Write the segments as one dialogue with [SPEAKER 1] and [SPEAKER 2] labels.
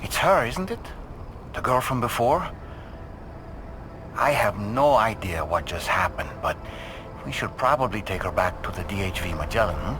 [SPEAKER 1] It's her, isn't it? The girl from before? I have no idea what just happened, but we should probably take her back to the DHV Magellan, huh?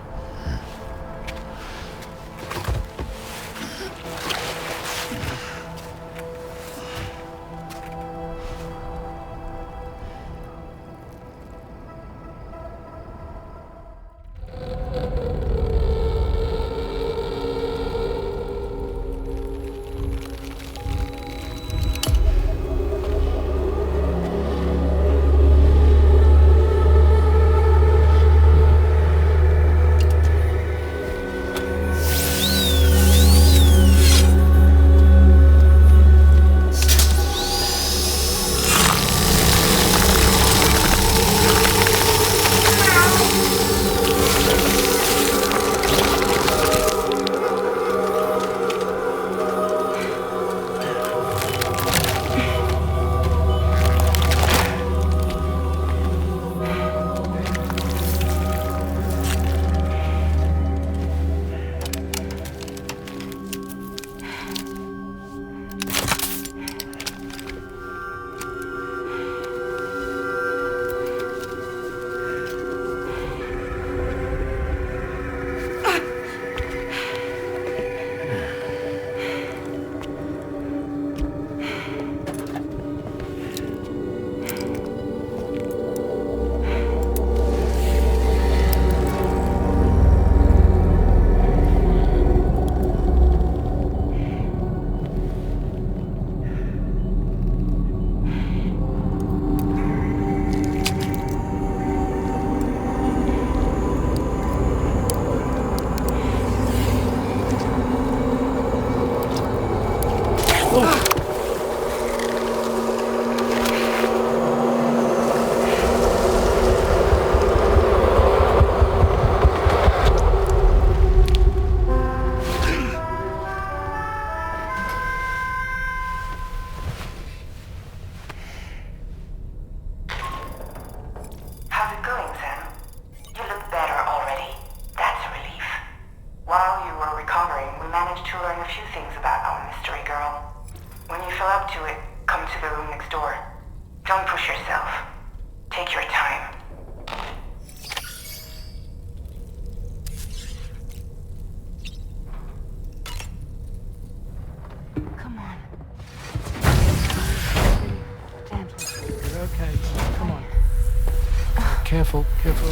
[SPEAKER 2] Careful, careful.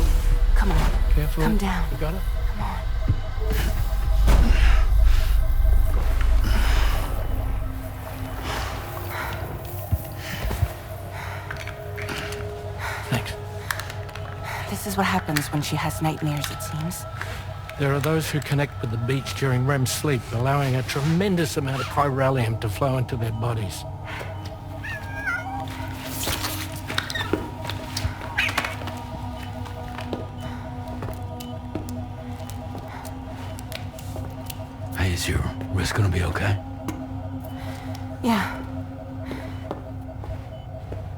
[SPEAKER 3] Come on.
[SPEAKER 2] Careful.
[SPEAKER 3] Come down.
[SPEAKER 2] You got it?
[SPEAKER 3] Come on.
[SPEAKER 2] Thanks.
[SPEAKER 3] This is what happens when she has nightmares, it seems.
[SPEAKER 2] There are those who connect with the beach during REM sleep, allowing a tremendous amount of chiralium to flow into their bodies.
[SPEAKER 4] Hey, is your wrist gonna be okay?
[SPEAKER 3] Yeah.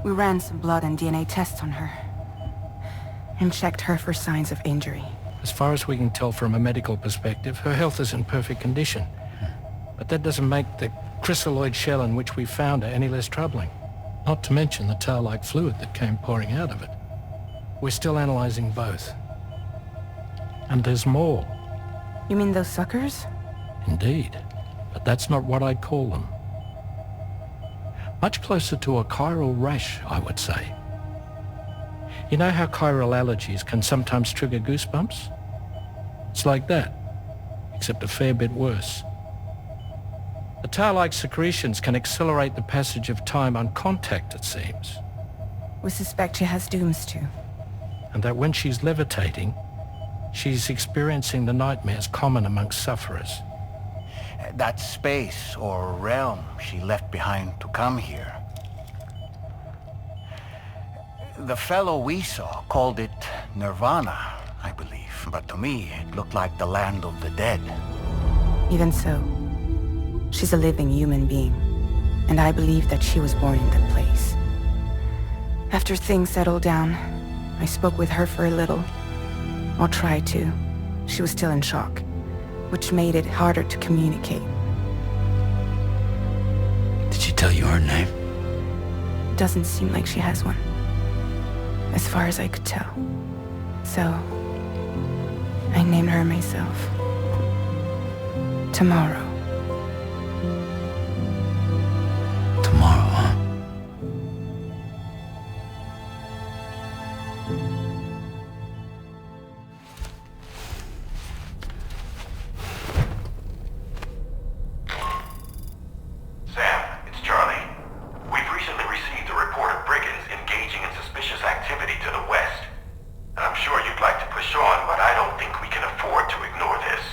[SPEAKER 3] We ran some blood and DNA tests on her. And checked her for signs of injury.
[SPEAKER 2] As far as we can tell from a medical perspective, her health is in perfect condition. But that doesn't make the chrysaloid shell in which we found her any less troubling. Not to mention the tar-like fluid that came pouring out of it. We're still analyzing both. And there's more.
[SPEAKER 3] You mean those suckers?
[SPEAKER 2] Indeed. But that's not what I'd call them. Much closer to a chiral rash, I would say. You know how chiral allergies can sometimes trigger goosebumps? It's like that, except a fair bit worse. The tar-like secretions can accelerate the passage of time on contact, it seems.
[SPEAKER 3] We suspect she has dooms too.
[SPEAKER 2] And that when she's levitating, she's experiencing the nightmares common amongst sufferers.
[SPEAKER 1] That space or realm she left behind to come here. The fellow we saw called it Nirvana, I believe. But to me, it looked like the land of the dead.
[SPEAKER 3] Even so, She's a living human being, and I believe that she was born in that place. After things settled down, I spoke with her for a little. Or tried to. She was still in shock, which made it harder to communicate.
[SPEAKER 4] Did she tell you her name?
[SPEAKER 3] Doesn't seem like she has one, as far as I could tell. So, I named her myself. Tomorrow.
[SPEAKER 4] Tomorrow, huh?
[SPEAKER 1] Sam, it's Charlie. We've recently received a report of brigands engaging in suspicious activity to the west. I'm sure you'd like to push on, but I don't think we can afford to ignore this.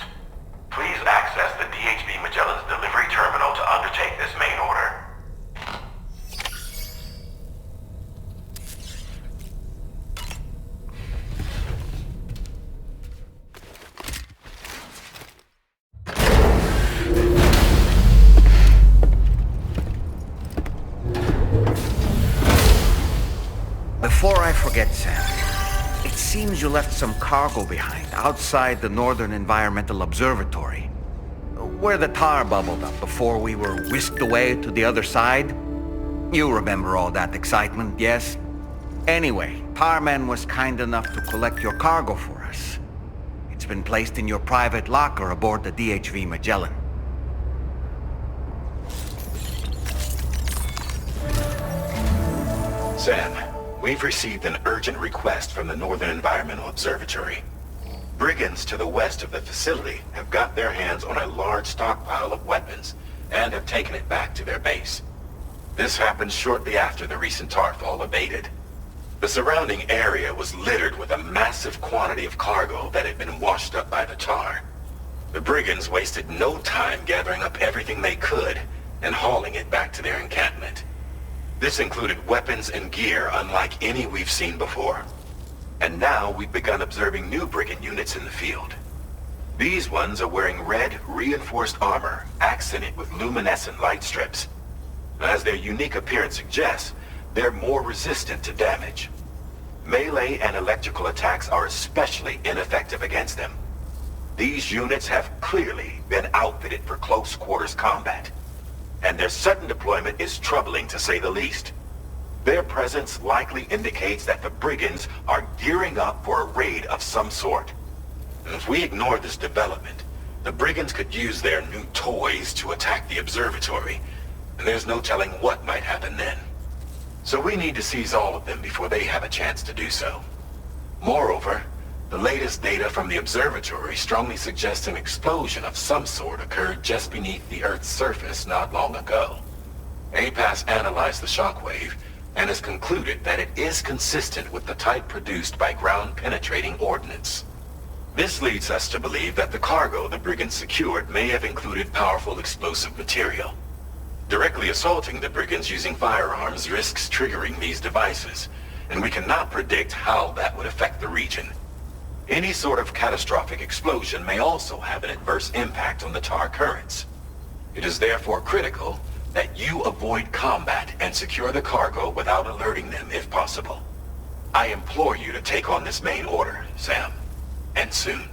[SPEAKER 1] Please access the DHV Magellan's delivery terminal to undertake this main order. Before I forget, Sam, it seems you left some cargo behind outside the Northern Environmental Observatory, where the tar bubbled up before we were whisked away to the other side. You remember all that excitement, yes? Anyway, Tarman was kind enough to collect your cargo for us. It's been placed in your private locker aboard the DHV Magellan.
[SPEAKER 5] Sam, we've received an urgent request from the Northern Environmental Observatory. Brigands to the west of the facility have got their hands on a large stockpile of weapons and have taken it back to their base. This happened shortly after the recent tarfall abated. The surrounding area was littered with a massive quantity of cargo that had been washed up by the tar. The brigands wasted no time gathering up everything they could and hauling it back to their encampment. This included weapons and gear unlike any we've seen before. And now we've begun observing new brigand units in the field. These ones are wearing red, reinforced armor, accented with luminescent light strips. As their unique appearance suggests, they're more resistant to damage. Melee and electrical attacks are especially ineffective against them. These units have clearly been outfitted for close quarters combat. And their sudden deployment is troubling to say the least. Their presence likely indicates that the brigands are gearing up for a raid of some sort. And if we ignore this development, the brigands could use their new toys to attack the observatory, and there's no telling what might happen then. So we need to seize all of them before they have a chance to do so. Moreover, the latest data from the observatory strongly suggests an explosion of some sort occurred just beneath the Earth's surface not long ago. APAS analyzed the shockwave and has concluded that it is consistent with the type produced by ground-penetrating ordnance. This leads us to believe that the cargo the brigands secured may have included powerful explosive material. Directly assaulting the brigands using firearms risks triggering these devices, and we cannot predict how that would affect the region. Any sort of catastrophic explosion may also have an adverse impact on the tar currents. It is therefore critical that you avoid combat and secure the cargo without alerting them if possible. I implore you to take on this main order, Sam, and soon.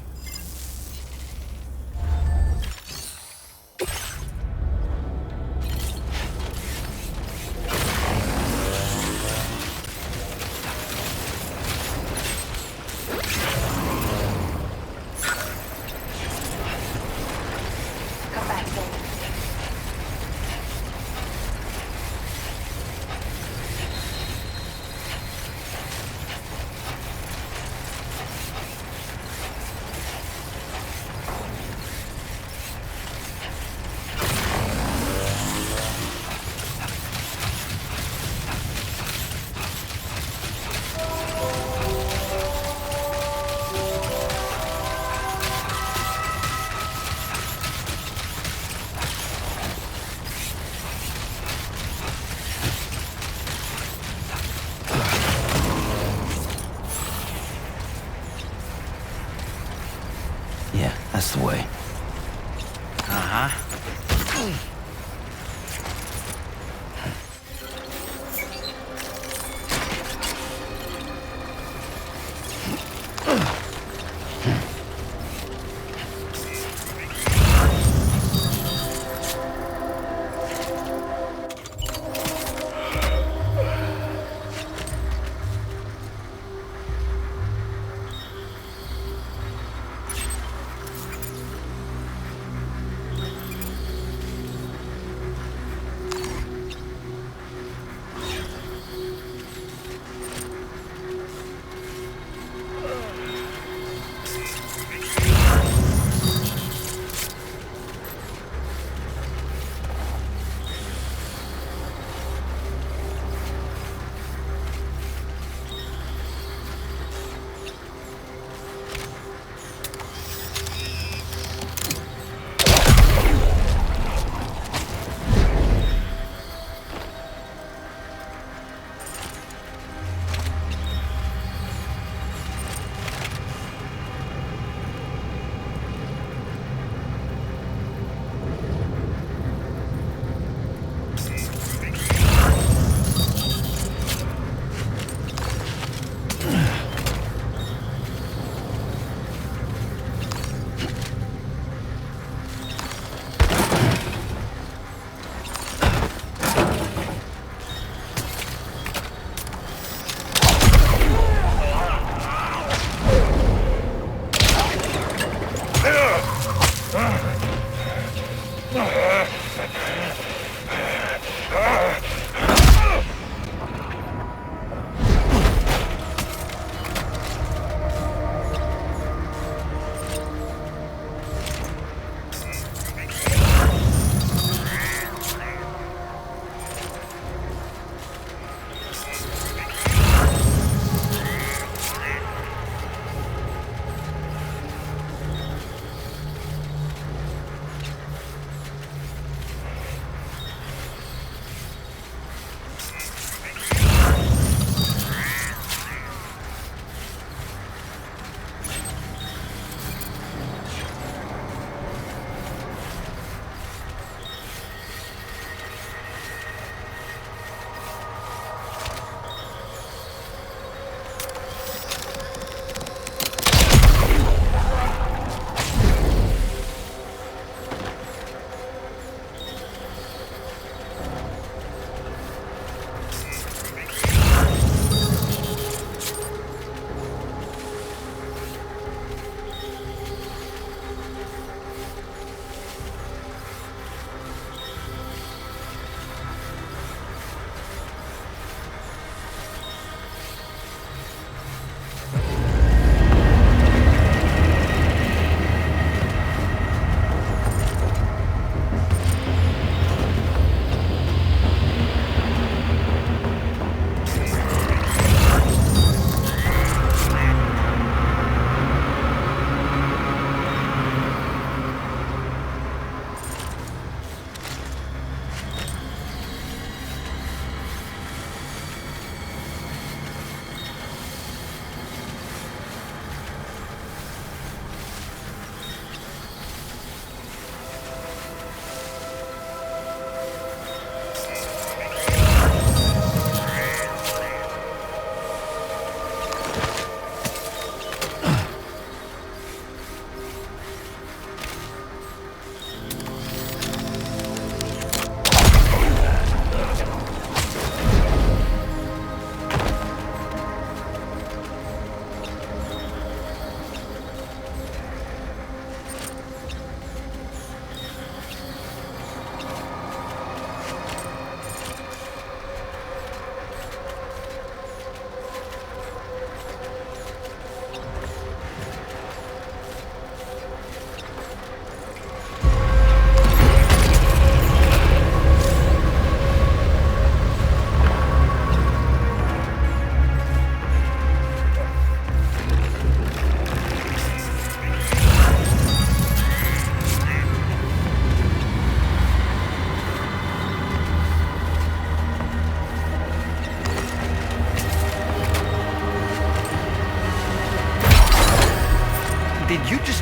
[SPEAKER 4] Yeah, that's the way.
[SPEAKER 1] Uh-huh.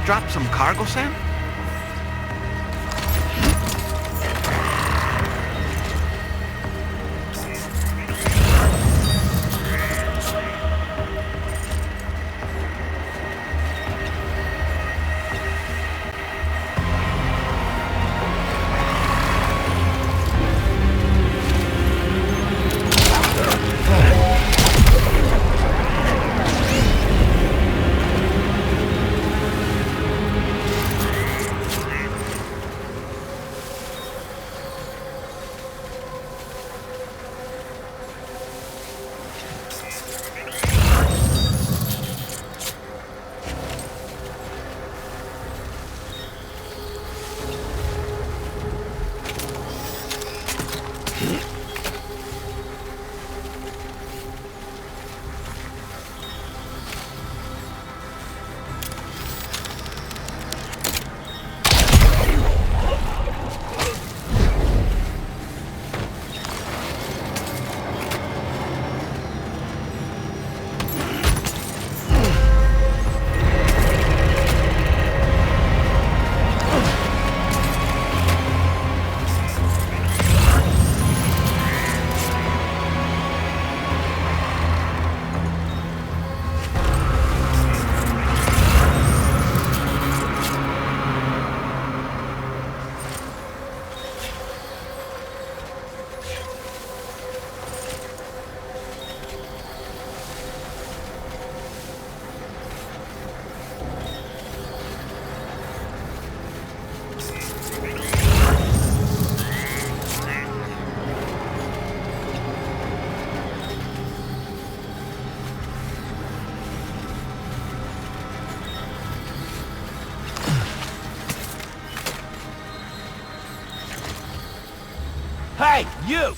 [SPEAKER 1] drop some cargo, Sam?
[SPEAKER 6] Hey, you!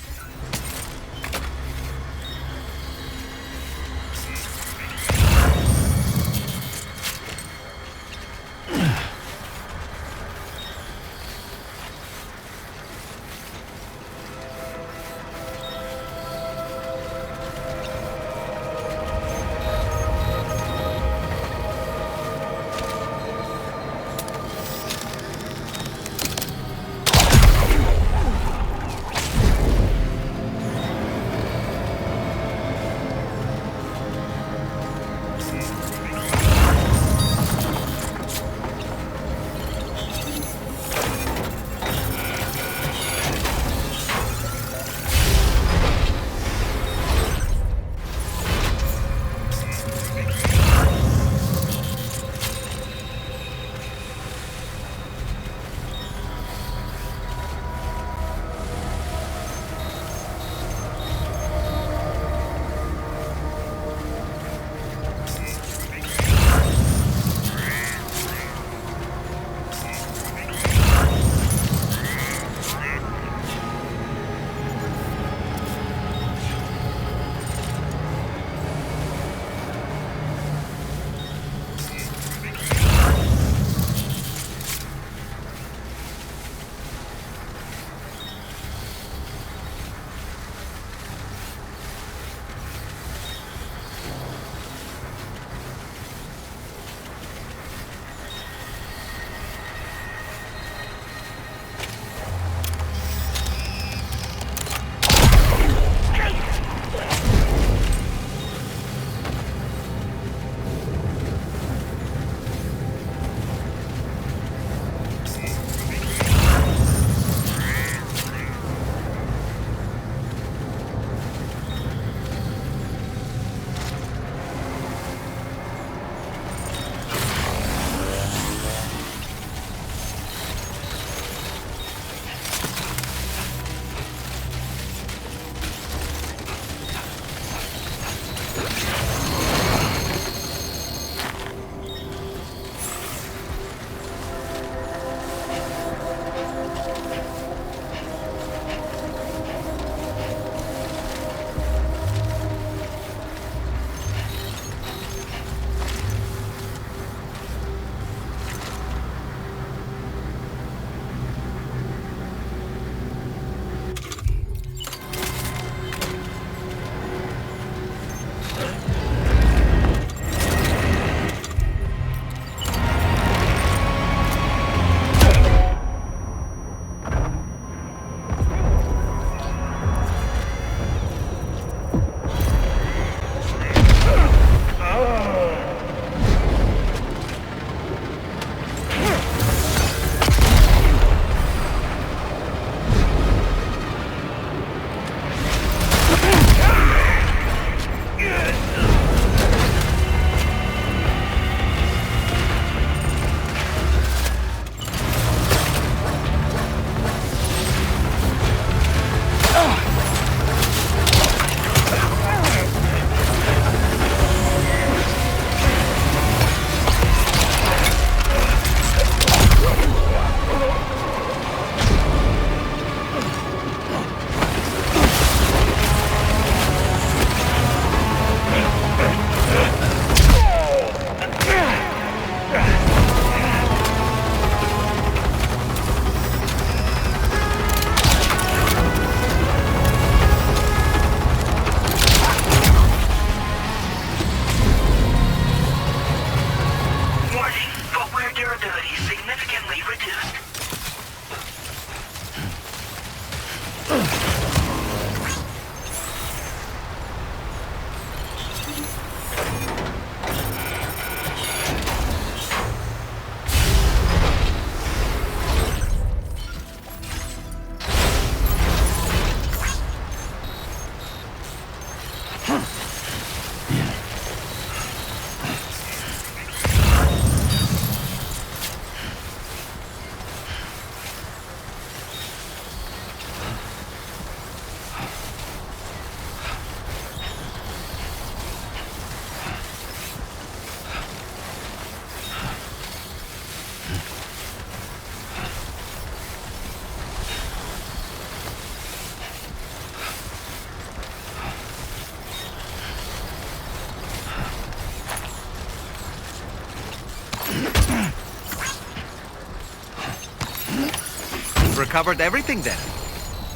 [SPEAKER 1] recovered everything then.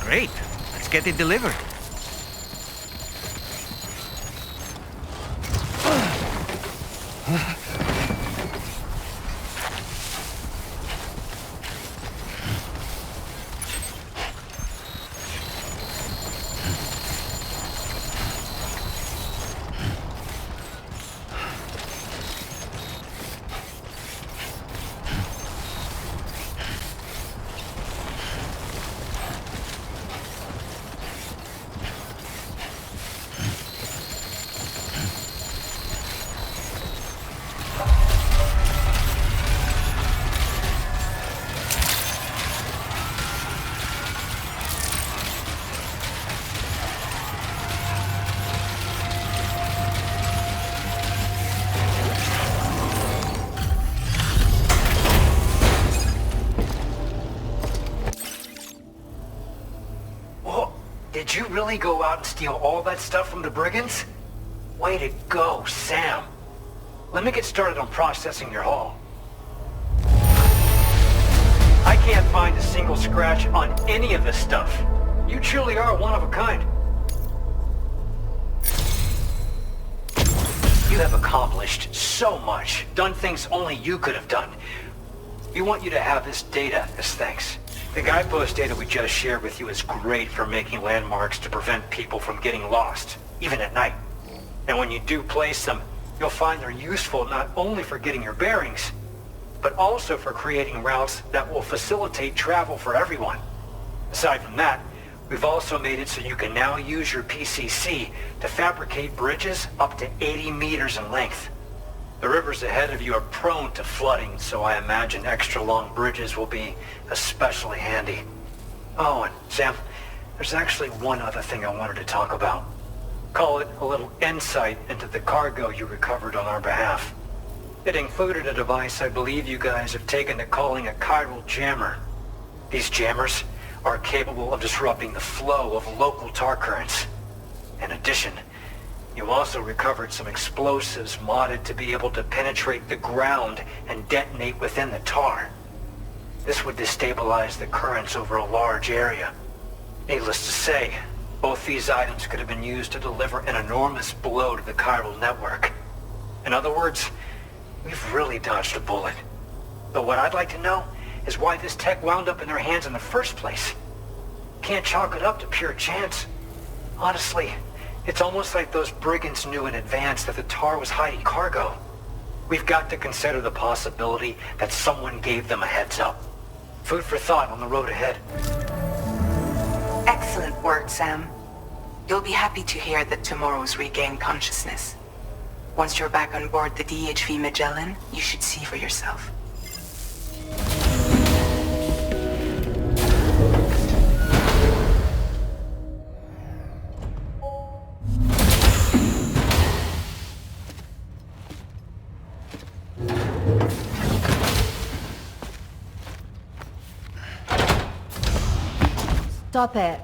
[SPEAKER 1] Great. Let's get it delivered.
[SPEAKER 6] Did you really go out and steal all that stuff from the brigands? Way to go, Sam. Let me get started on processing your haul. I can't find a single scratch on any of this stuff. You truly are one of a kind. You have accomplished so much, done things only you could have done. We want you to have this data as thanks. The guidepost data we just shared with you is great for making landmarks to prevent people from getting lost, even at night. And when you do place them, you'll find they're useful not only for getting your bearings, but also for creating routes that will facilitate travel for everyone. Aside from that, we've also made it so you can now use your PCC to fabricate bridges up to 80 meters in length. The rivers ahead of you are prone to flooding, so I imagine extra long bridges will be especially handy. Oh, and Sam, there's actually one other thing I wanted to talk about. Call it a little insight into the cargo you recovered on our behalf. It included a device I believe you guys have taken to calling a chiral jammer. These jammers are capable of disrupting the flow of local tar currents. In addition, you also recovered some explosives modded to be able to penetrate the ground and detonate within the tar. This would destabilize the currents over a large area. Needless to say, both these items could have been used to deliver an enormous blow to the chiral network. In other words, we've really dodged a bullet. But what I'd like to know is why this tech wound up in their hands in the first place. Can't chalk it up to pure chance. Honestly, it's almost like those brigands knew in advance that the tar was hiding cargo. We've got to consider the possibility that someone gave them a heads up. Food for thought on the road ahead.
[SPEAKER 3] Excellent work, Sam. You'll be happy to hear that tomorrow's regained consciousness. Once you're back on board the DHV Magellan, you should see for yourself.
[SPEAKER 7] Stop it.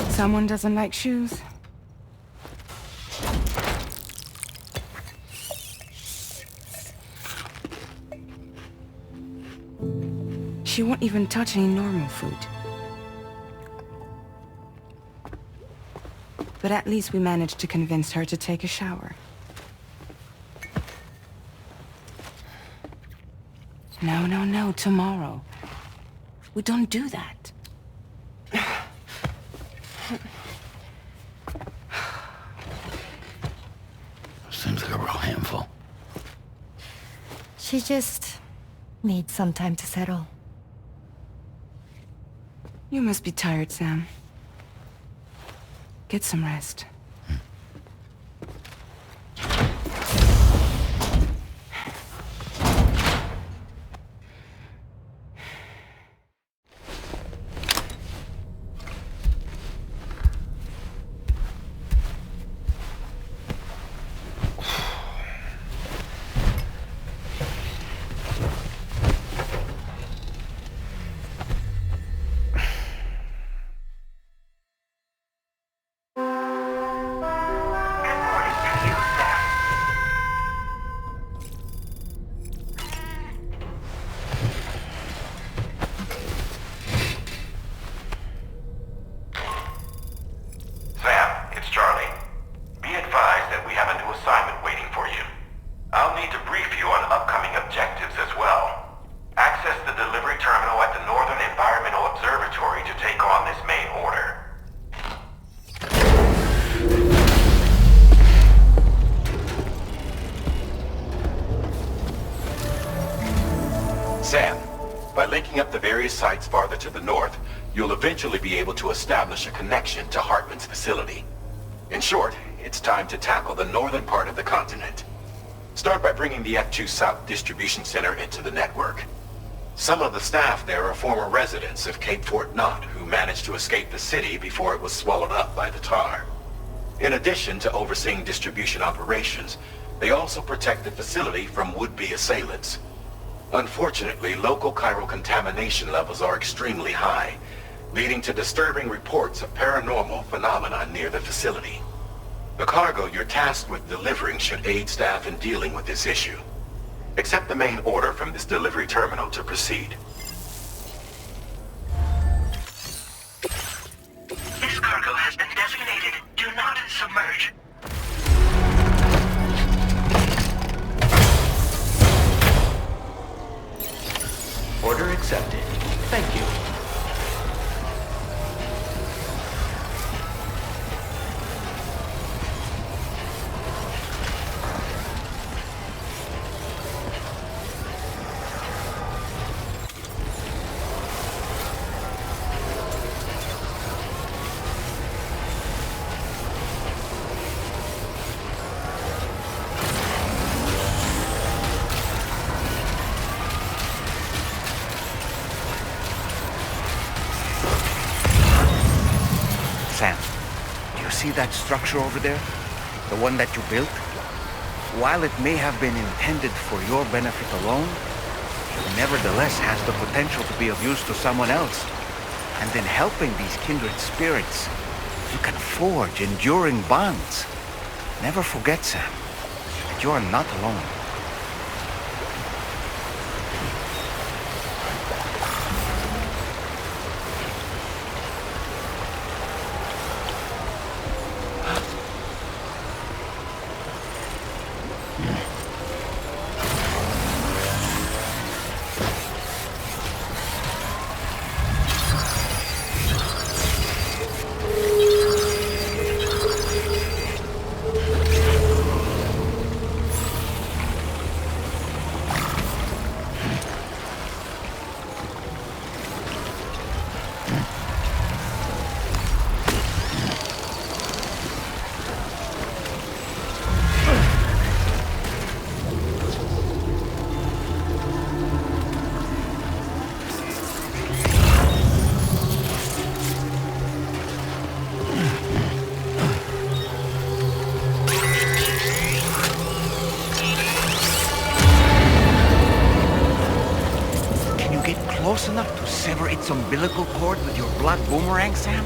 [SPEAKER 3] Someone doesn't like shoes? She won't even touch any normal food. But at least we managed to convince her to take a shower. No, tomorrow. We don't do that.
[SPEAKER 4] Seems like a real handful.
[SPEAKER 7] She just needs some time to settle.
[SPEAKER 3] You must be tired, Sam. Get some rest.
[SPEAKER 5] Sam, by linking up the various sites farther to the north, you'll eventually be able to establish a connection to Hartman's facility. In short, it's time to tackle the northern part of the continent. Start by bringing the F2 South Distribution Center into the network. Some of the staff there are former residents of Cape Fort Knot who managed to escape the city before it was swallowed up by the tar. In addition to overseeing distribution operations, they also protect the facility from would-be assailants. Unfortunately, local chiral contamination levels are extremely high, leading to disturbing reports of paranormal phenomena near the facility. The cargo you're tasked with delivering should aid staff in dealing with this issue. Accept the main order from this delivery terminal to proceed.
[SPEAKER 8] This cargo has been designated Do Not Submerge.
[SPEAKER 1] Order accepted. Thank you. Sam, do you see that structure over there? The one that you built? While it may have been intended for your benefit alone, it nevertheless has the potential to be of use to someone else. And in helping these kindred spirits, you can forge enduring bonds. Never forget, Sam, that you are not alone. Close enough to sever its umbilical cord with your blood boomerang, Sam?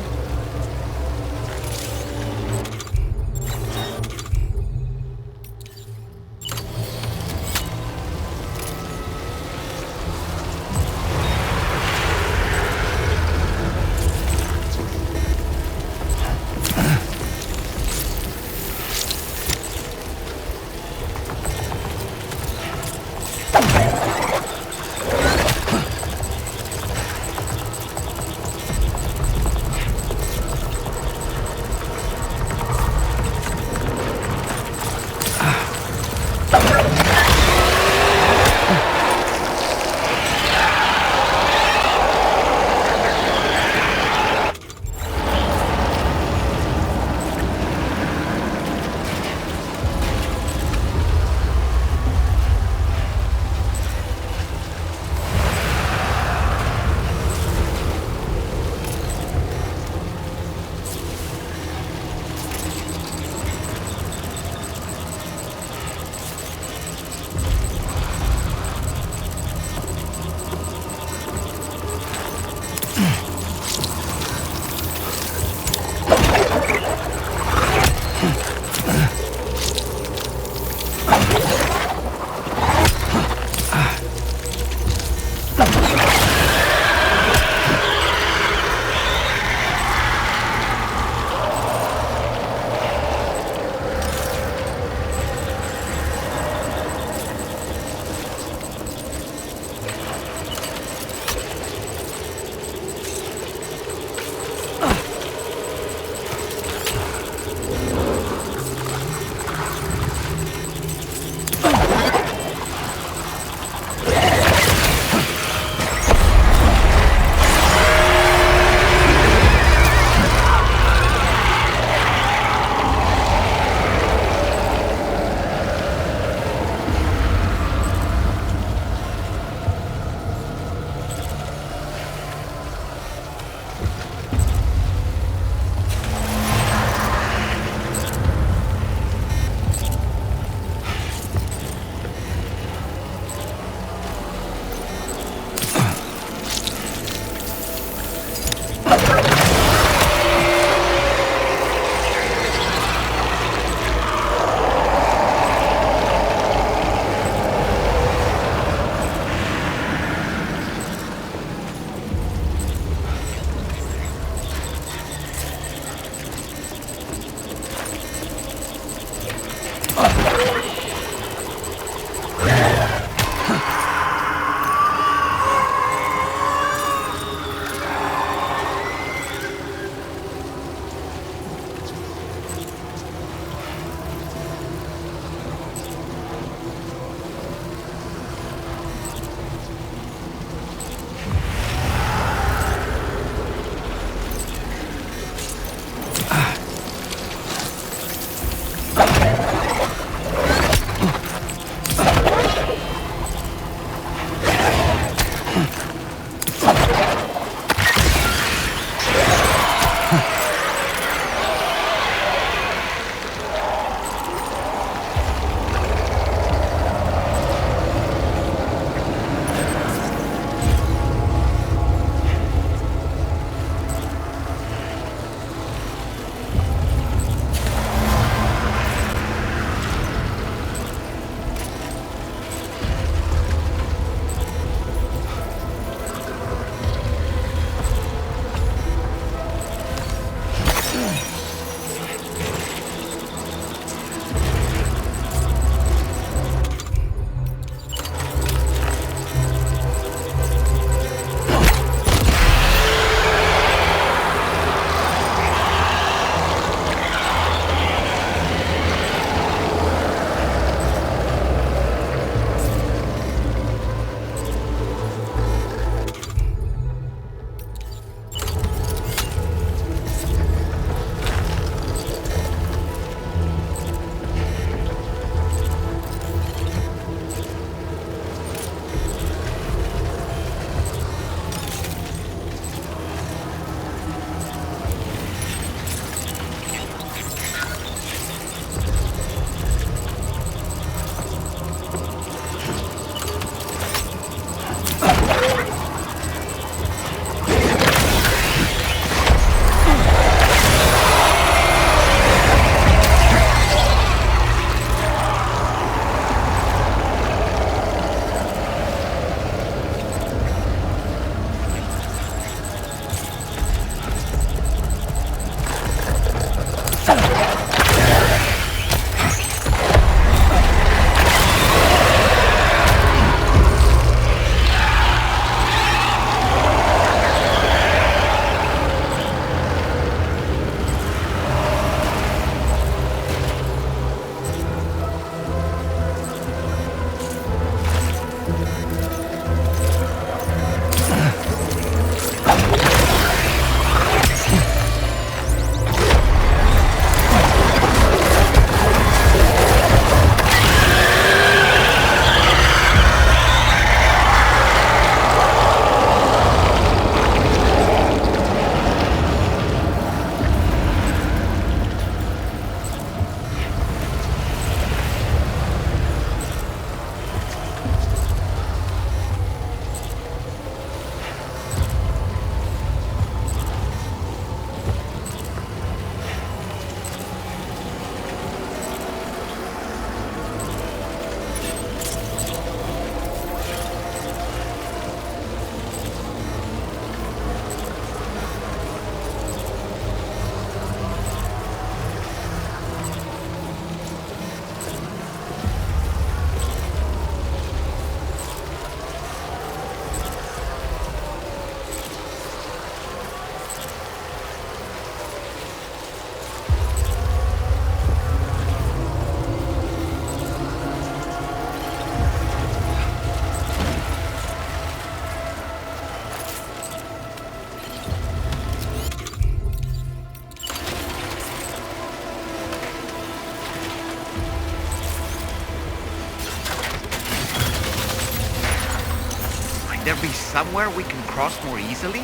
[SPEAKER 1] there be somewhere we can cross more easily?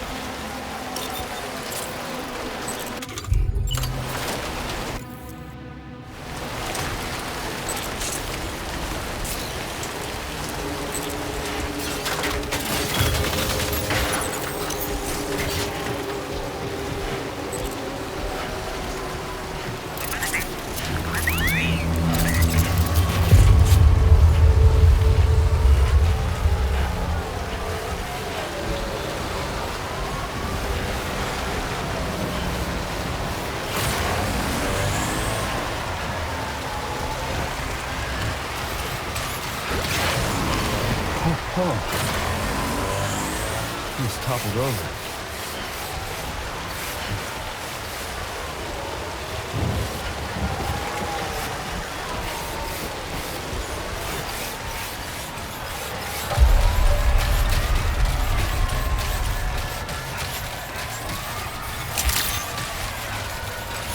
[SPEAKER 9] He's toppled over.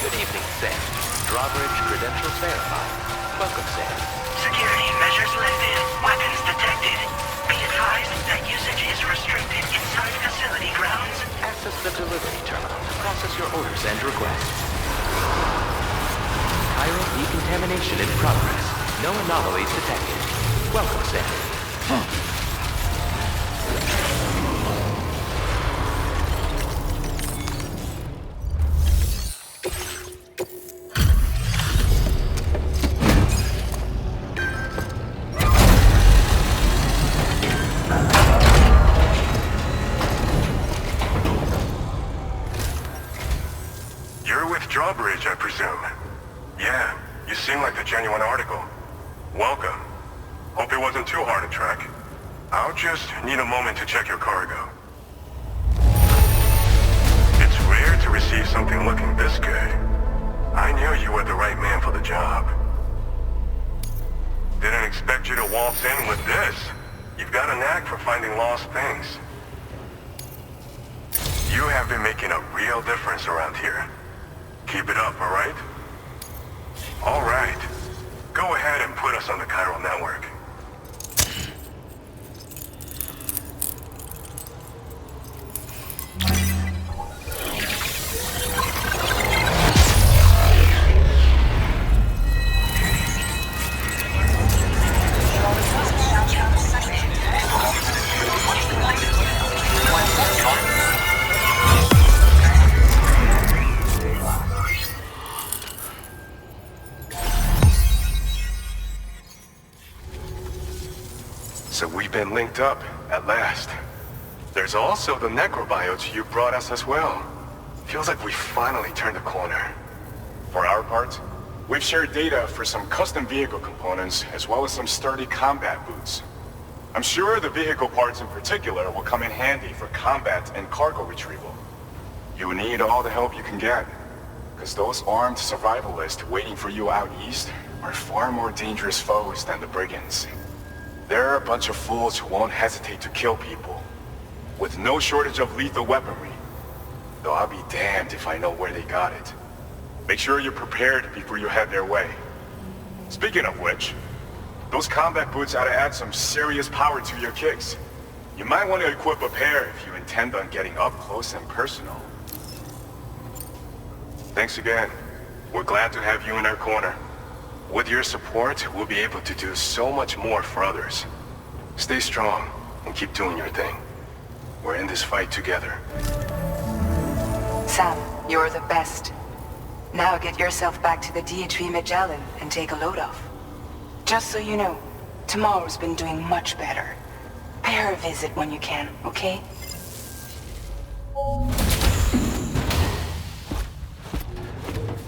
[SPEAKER 10] Good evening, Sam. Drawbridge credentials verified. Welcome, Sam.
[SPEAKER 8] Security measures lifted. Weapons detected. Be advised that usage is restricted inside facility grounds.
[SPEAKER 10] Access the delivery terminal to process your orders and requests. Chiral decontamination in progress. No anomalies detected. Welcome, Sam.
[SPEAKER 11] You're with Drawbridge, I presume. Yeah, you seem like the genuine article. Welcome. Hope it wasn't too hard to track. I'll just need a moment to check your cargo. It's rare to receive something looking this good. I knew you were the right man for the job. Didn't expect you to waltz in with this. You've got a knack for finding lost things. You have been making a real difference around here. Keep it up, all right? All right. Go ahead and put us on the chiral network. So we've been linked up, at last. There's also the necrobiotes you brought us as well. Feels like we finally turned a corner. For our part, we've shared data for some custom vehicle components, as well as some sturdy combat boots. I'm sure the vehicle parts in particular will come in handy for combat and cargo retrieval. You need all the help you can get, because those armed survivalists waiting for you out east are far more dangerous foes than the brigands. They're a bunch of fools who won't hesitate to kill people, with no shortage of lethal weaponry. Though I'll be damned if I know where they got it. Make sure you're prepared before you head their way. Speaking of which, those combat boots ought to add some serious power to your kicks. You might want to equip a pair if you intend on getting up close and personal. Thanks again. We're glad to have you in our corner. With your support, we'll be able to do so much more for others. Stay strong and keep doing your thing. We're in this fight together.
[SPEAKER 3] Sam, you're the best. Now get yourself back to the DHV Magellan and take a load off. Just so you know, tomorrow's been doing much better. Pay her a visit when you can, okay?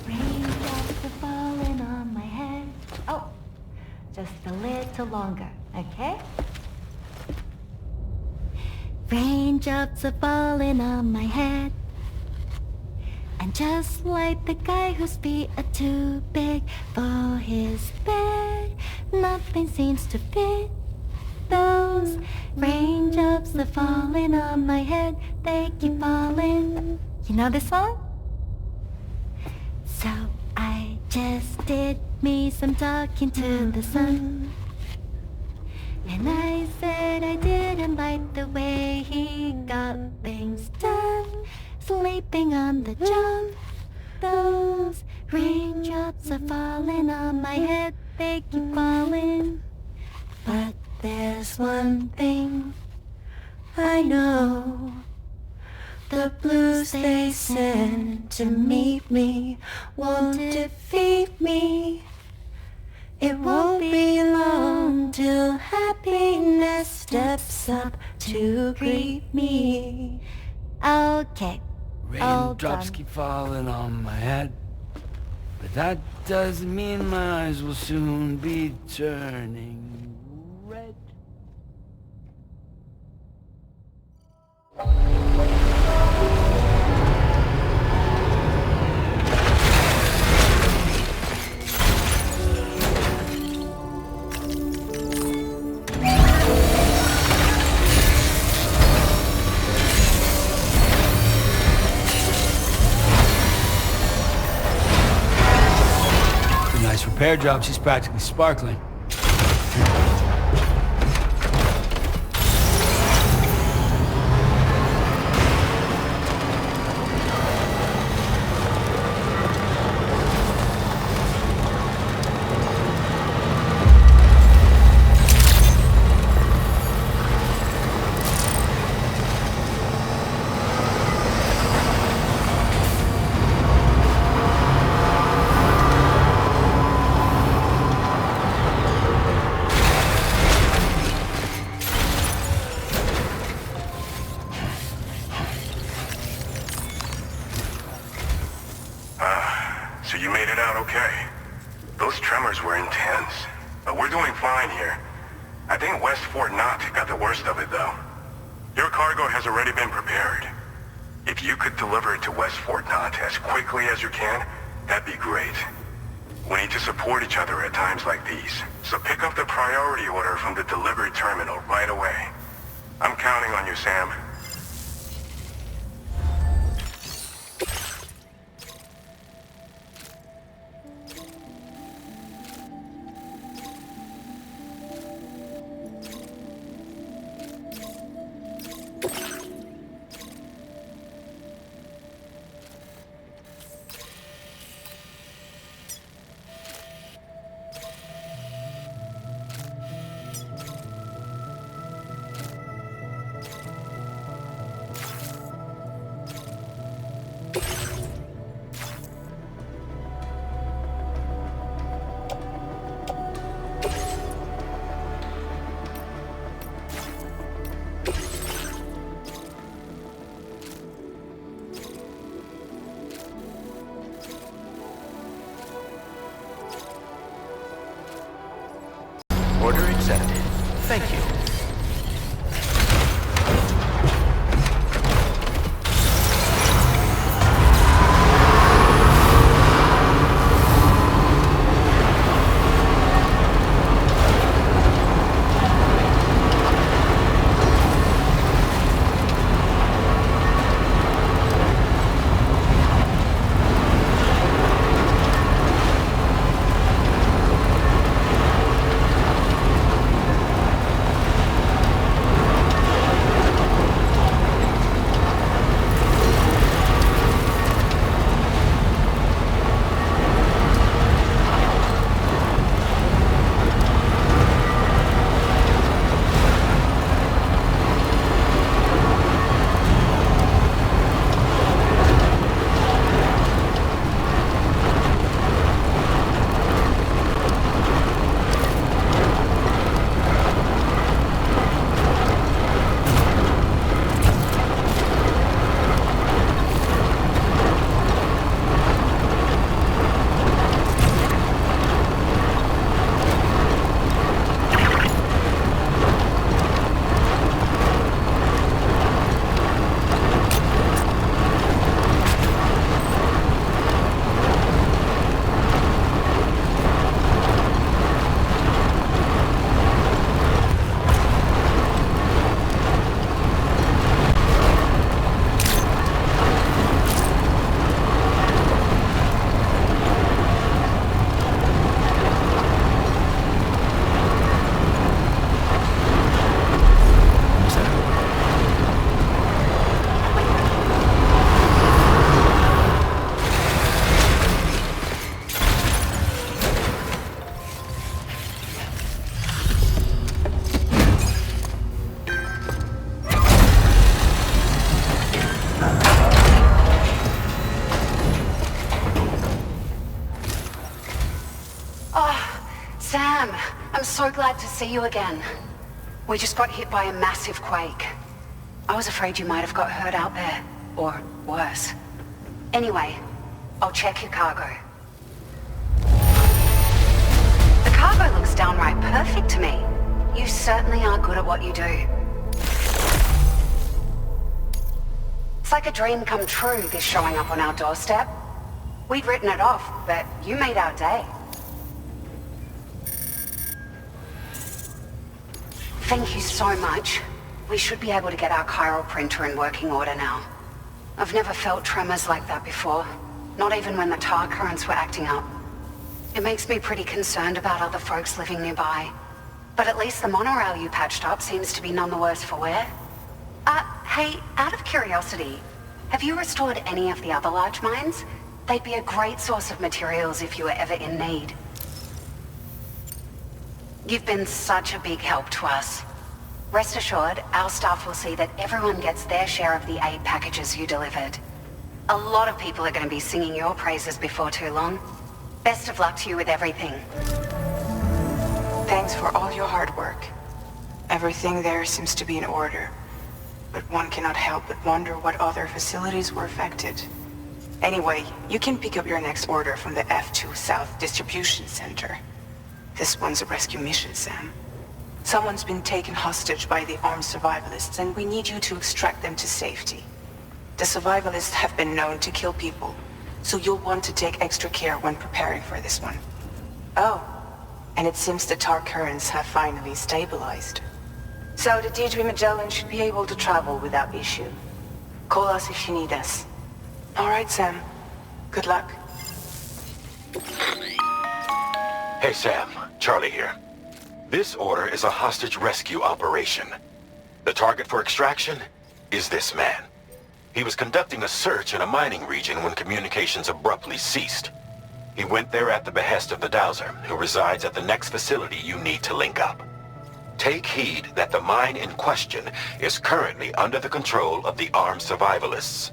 [SPEAKER 7] Raindrops are falling on my head. Oh, just a little longer, okay? Raindrops are falling on my head. And just like the guy whose feet are too big for his bed, nothing seems to fit. Those raindrops are falling on my head, they keep falling. You know this song? So I just did me some talking to the sun. And I said I didn't didn't like the way he got things done. Sleeping on the job. Those raindrops are falling on my head, they keep falling. But there's one thing I know. The blues they send to meet me won't defeat me. It won't be long till happiness steps up to greet me. Okay.
[SPEAKER 4] Raindrops keep falling on my head, but that doesn't mean my eyes will soon be turning red. Nice repair job, she's practically sparkling.
[SPEAKER 11] So you made it out okay. Those tremors were intense, but we're doing fine here. I think West Fort Knott got the worst of it, though. Your cargo has already been prepared. If you could deliver it to West Fort Knott as quickly as you can, that'd be great. We need to support each other at times like these, so pick up the priority order from the delivery terminal right away. I'm counting on you, Sam.
[SPEAKER 9] so glad to see you again. We just got hit by a massive quake. I was afraid you might have got hurt out there, or worse. Anyway, I'll check your cargo. The cargo looks downright perfect to me. You certainly are good at what you do. It's like a dream come true, this showing up on our doorstep. We'd written it off, but you made our day. Thank you so much. We should be able to get our chiral printer in working order now. I've never felt tremors like that before, not even when the tar currents were acting up. It makes me pretty concerned about other folks living nearby. But at least the monorail you patched up seems to be none the worse for wear. Hey, out of curiosity, have you restored any of the other large mines? They'd be a great source of materials if you were ever in need. You've been such a big help to us. Rest assured, our staff will see that everyone gets their share of the aid packages you delivered. A lot of people are going to be singing your praises before too long. Best of luck to you with everything.
[SPEAKER 3] Thanks for all your hard work. Everything there seems to be in order. But one cannot help but wonder what other facilities were affected. Anyway, you can pick up your next order from the F2 South Distribution Center. This one's a rescue mission, Sam. Someone's been taken hostage by the armed survivalists, and we need you to extract them to safety. The survivalists have been known to kill people, so you'll want to take extra care when preparing for this one. Oh, and it seems the tar currents have finally stabilized. So the D3 Magellan should be able to travel without issue. Call us if you need us. All right, Sam. Good luck.
[SPEAKER 5] Hey, Sam. Charlie here. This order is a hostage rescue operation. The target for extraction is this man. He was conducting a search in a mining region when communications abruptly ceased. He went there at the behest of the Dowser, who resides at the next facility you need to link up. Take heed that the mine in question is currently under the control of the armed survivalists,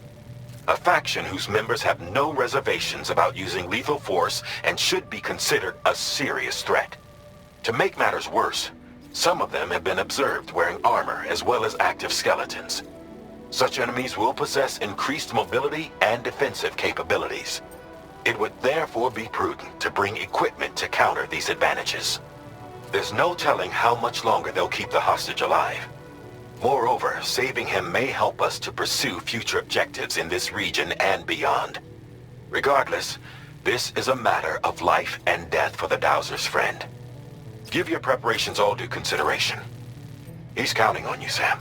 [SPEAKER 5] a faction whose members have no reservations about using lethal force and should be considered a serious threat. To make matters worse, some of them have been observed wearing armor as well as active skeletons. Such enemies will possess increased mobility and defensive capabilities. It would therefore be prudent to bring equipment to counter these advantages. There's no telling how much longer they'll keep the hostage alive. Moreover, saving him may help us to pursue future objectives in this region and beyond. Regardless, this is a matter of life and death for the Dowser's friend. Give your preparations all due consideration. He's counting on you, Sam.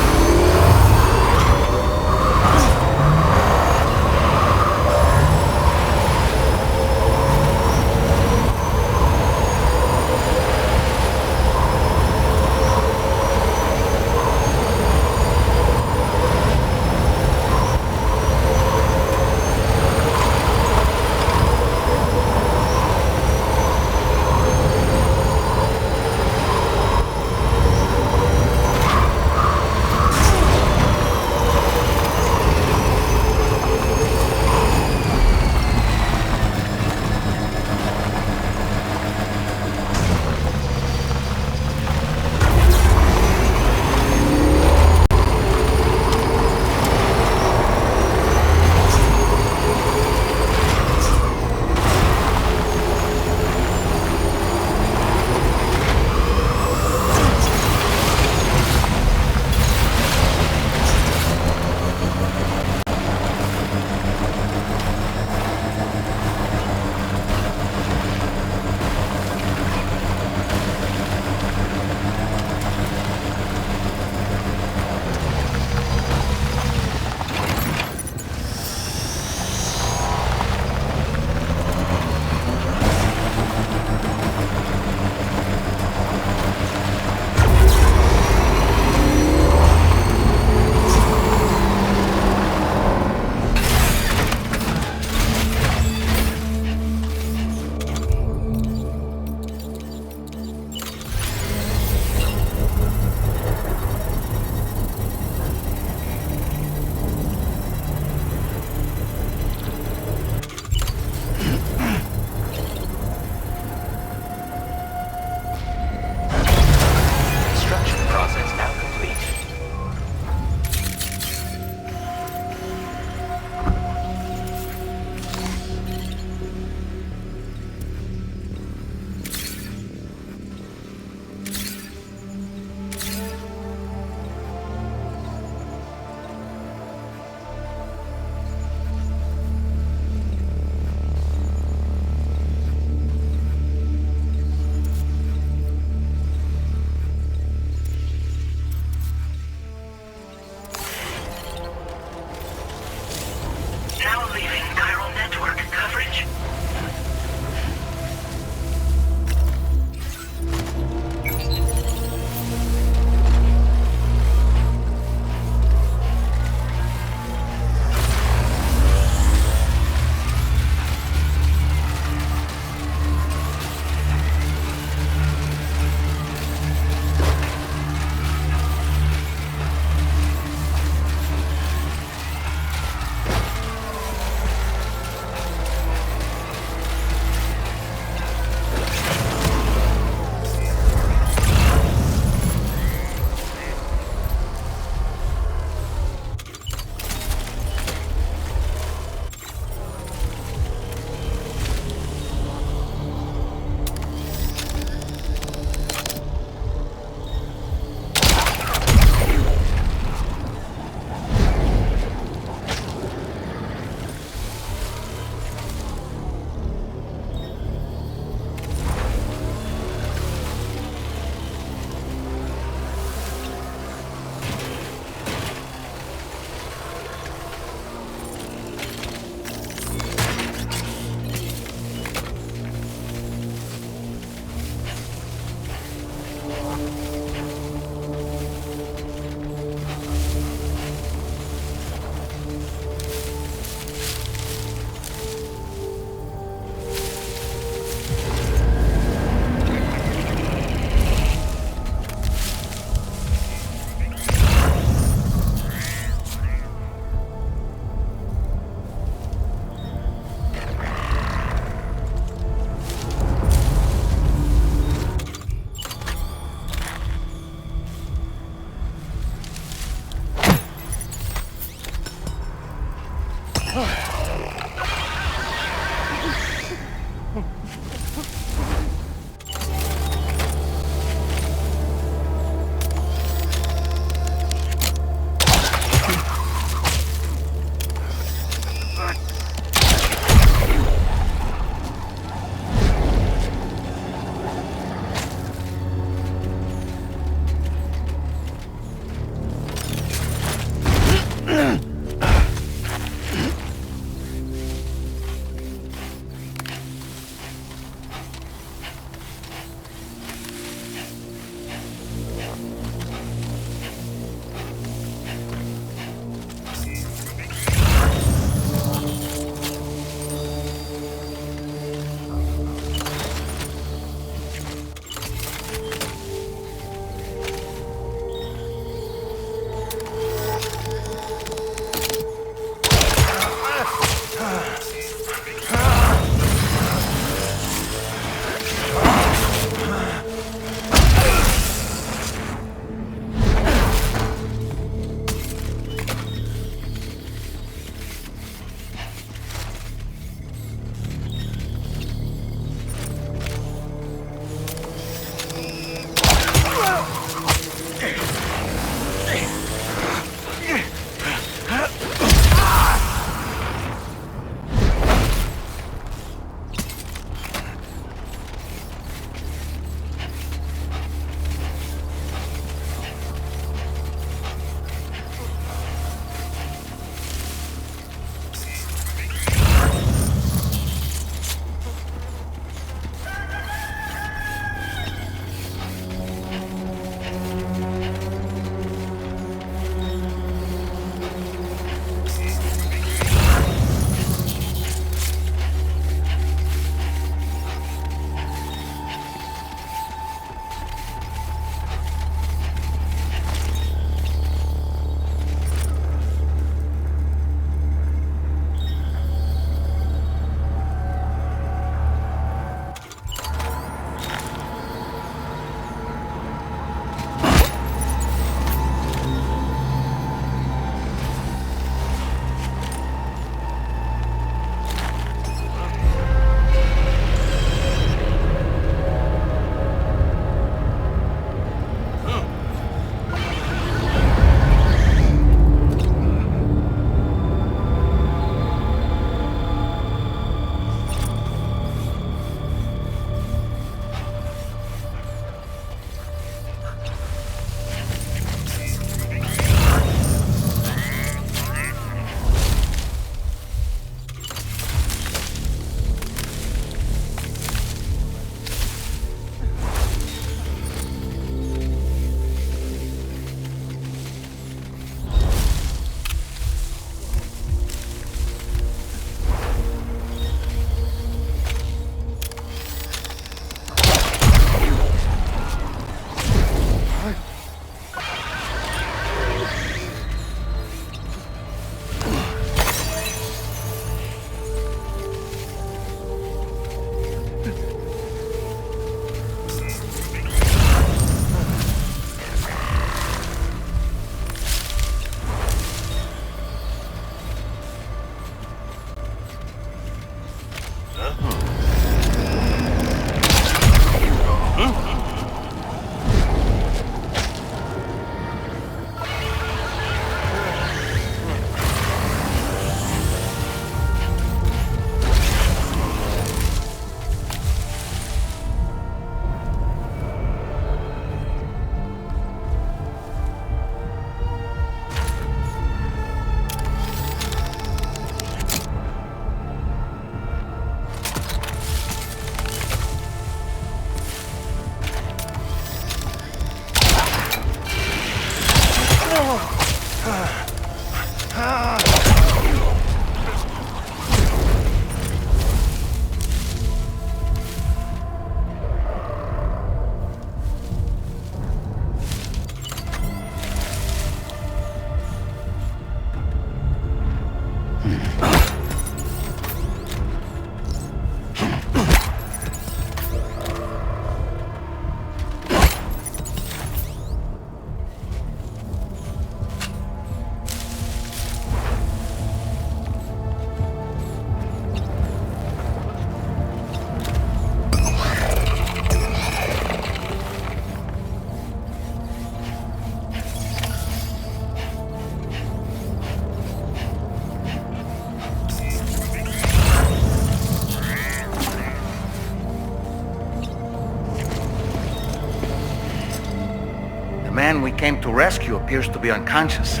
[SPEAKER 1] man we came to rescue appears to be unconscious.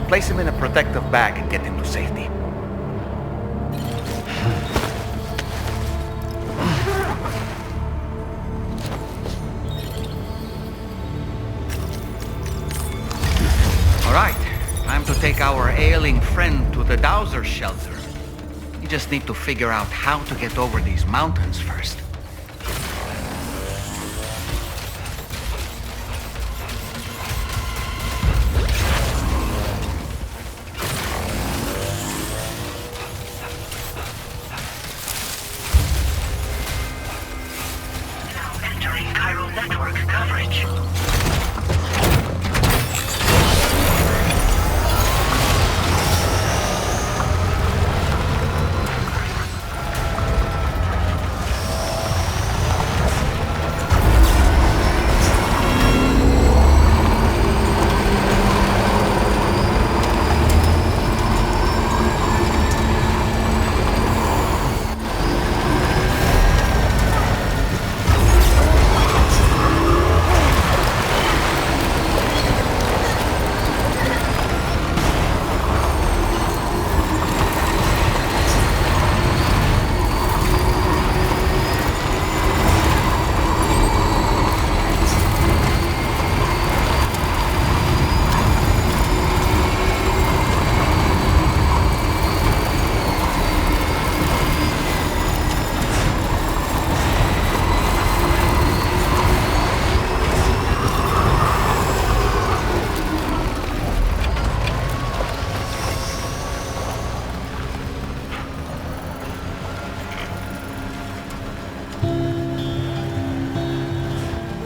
[SPEAKER 1] Place him in a protective bag and get him to safety. All right, time to take our ailing friend to the Dowser shelter. We just need to figure out how to get over these mountains first.
[SPEAKER 8] Entering chiral network coverage.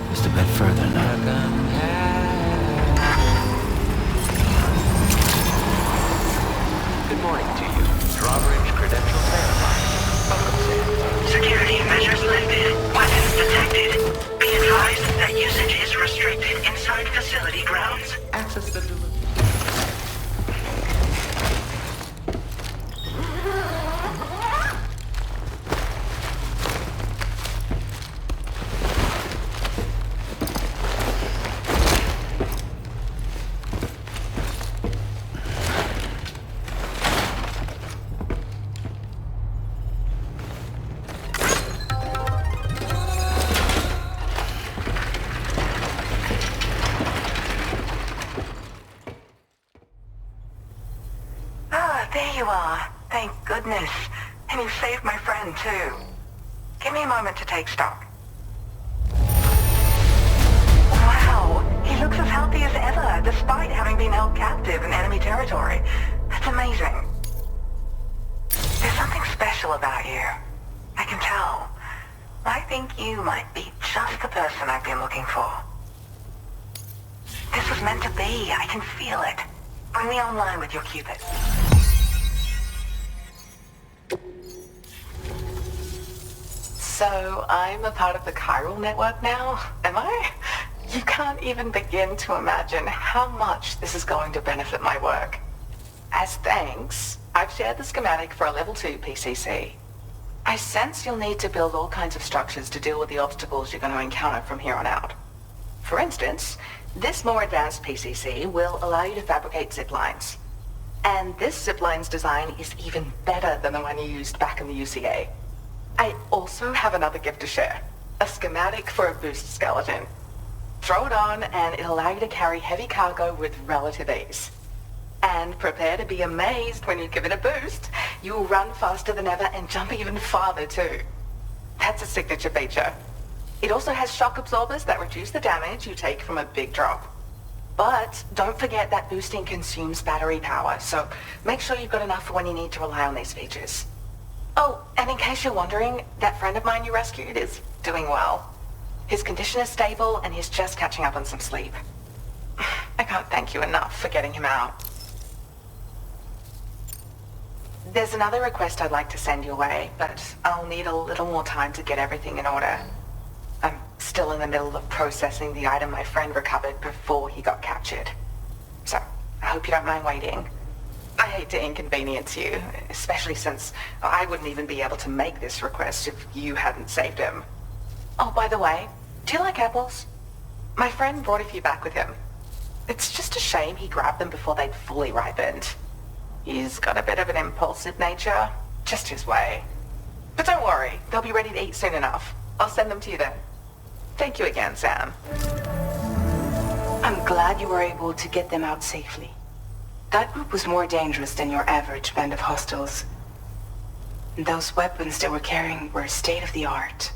[SPEAKER 4] Just a bit further now.
[SPEAKER 10] Good morning to you. Drawbridge credentials verified. Welcome, Sam.
[SPEAKER 8] Security measures lifted. Weapons detected. Be advised that usage is restricted inside facility grounds.
[SPEAKER 10] Access the delivery.
[SPEAKER 8] Ah, there you are. Thank goodness. And you saved my friend, too. Give me a moment to take stock. Wow, he looks as healthy as ever, despite having been held captive in enemy territory. That's amazing. There's something special about you. I can tell. I think you might be just the person I've been looking for. This was meant to be. I can feel it. Bring me online with your Cupid. So, I'm a part of the chiral network now, am I? You can't even begin to imagine how much this is going to benefit my work. As thanks, I've shared the schematic for a level 2 PCC. I sense you'll need to build all kinds of structures to deal with the obstacles you're going to encounter from here on out. For instance, this more advanced PCC will allow you to fabricate zip lines. And this zip line's design is even better than the one you used back in the UCA. I also have another gift to share. A schematic for a boost skeleton. Throw it on and it'll allow you to carry heavy cargo with relative ease. And prepare to be amazed when you give it a boost. You'll run faster than ever and jump even farther too. That's a signature feature. It also has shock absorbers that reduce the damage you take from a big drop. But don't forget that boosting consumes battery power, so make sure you've got enough for when you need to rely on these features. Oh, and in case you're wondering, that friend of mine you rescued is doing well. His condition is stable and he's just catching up on some sleep. I can't thank you enough for getting him out. There's another request I'd like to send your way, but I'll need a little more time to get everything in order. I'm still in the middle of processing the item my friend recovered before he got captured. So, I hope you don't mind waiting. I hate to inconvenience you, especially since I wouldn't even be able to make this request if you hadn't saved him. Oh, by the way, do you like apples? My friend brought a few back with him. It's just a shame he grabbed them before they'd fully ripened. He's got a bit of an impulsive nature. Just his way. But don't worry, they'll be ready to eat soon enough. I'll send them to you then. Thank you again, Sam.
[SPEAKER 3] I'm glad you were able to get them out safely. That group was more dangerous than your average band of hostiles. And those weapons they were carrying were state-of-the-art.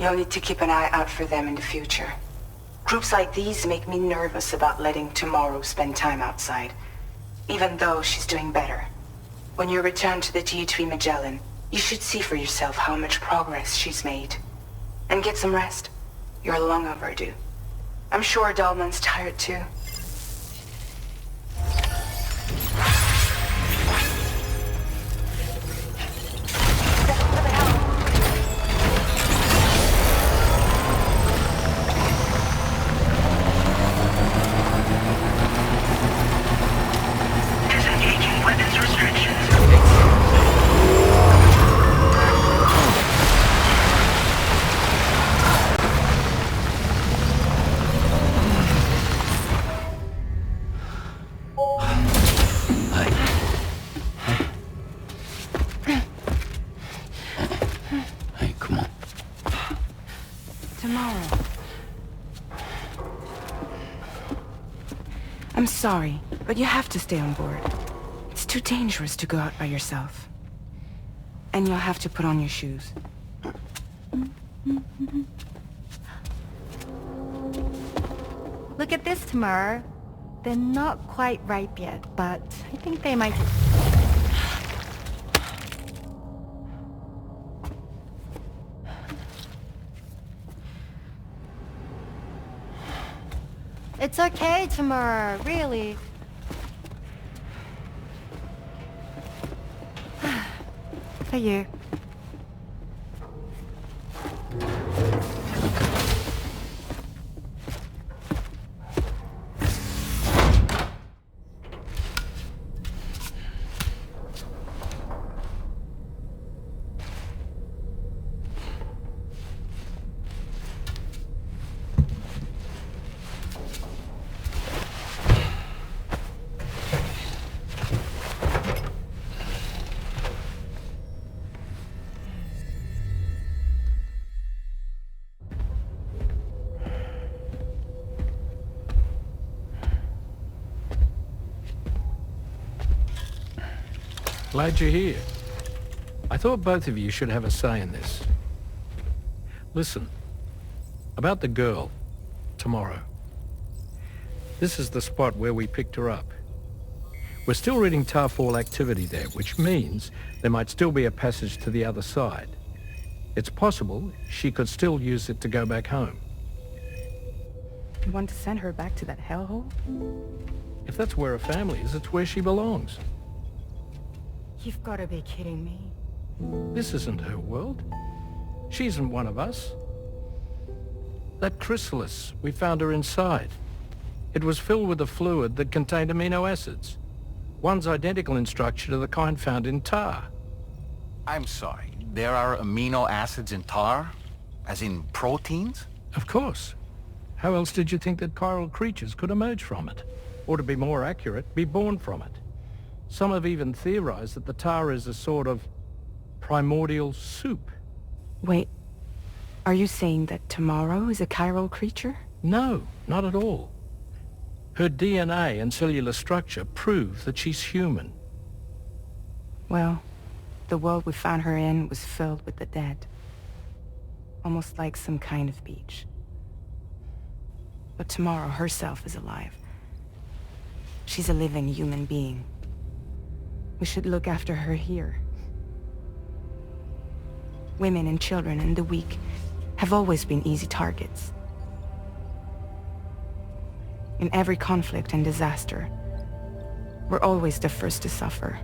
[SPEAKER 3] You'll need to keep an eye out for them in the future. Groups like these make me nervous about letting Tomorrow spend time outside, even though she's doing better. When you return to the G3 Magellan, you should see for yourself how much progress she's made. And get some rest. You're long overdue. I'm sure Dahlman's tired too.
[SPEAKER 12] Disengaging weapons restrictions.
[SPEAKER 4] Hey, come on.
[SPEAKER 3] Tomorrow. I'm sorry, but you have to stay on board. It's too dangerous to go out by yourself. And you'll have to put on your shoes.
[SPEAKER 7] Look at this, Tamara. They're not quite ripe yet, but I think they might... It's okay, Tamara, really. For you.
[SPEAKER 2] Glad you're here. I thought both of you should have a say in this. Listen, about the girl, Tomorrow. This is the spot where we picked her up. We're still reading Tarfall activity there, which means there might still be a passage to the other side. It's possible she could still use it to go back home.
[SPEAKER 3] You want to send her back to that hellhole?
[SPEAKER 2] If that's where her family is, it's where she belongs.
[SPEAKER 3] You've got to be kidding me.
[SPEAKER 2] This isn't her world. She isn't one of us. That chrysalis, we found her inside. It was filled with a fluid that contained amino acids. One's identical in structure to the kind found in tar.
[SPEAKER 1] I'm sorry, there are amino acids in tar? As in proteins?
[SPEAKER 2] Of course. How else did you think that chiral creatures could emerge from it? Or to be more accurate, be born from it? Some have even theorized that the tar is a sort of primordial soup.
[SPEAKER 3] Wait, are you saying that Tomorrow is a chiral creature?
[SPEAKER 2] No, not at all. Her DNA and cellular structure prove that she's human.
[SPEAKER 3] Well, the world we found her in was filled with the dead. Almost like some kind of beach. But Tomorrow herself is alive. She's a living human being. We should look after her here. Women and children and the weak have always been easy targets. In every conflict and disaster, we're always the first to suffer.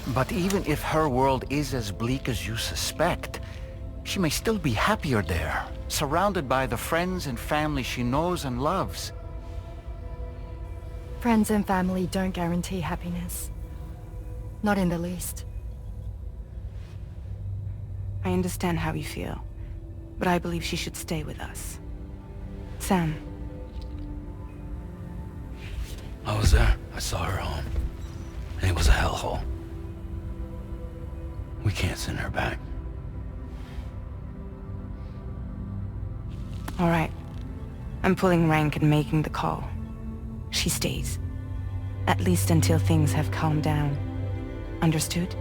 [SPEAKER 1] But even if her world is as bleak as you suspect, she may still be happier there, surrounded by the friends and family she knows and loves.
[SPEAKER 7] Friends and family don't guarantee happiness. Not in the least.
[SPEAKER 3] I understand how you feel, but I believe she should stay with us. Sam,
[SPEAKER 4] I was there. I saw her home. And it was a hellhole. We can't send her back.
[SPEAKER 3] All right. I'm pulling rank and making the call. She stays. At least until things have calmed down. Understood?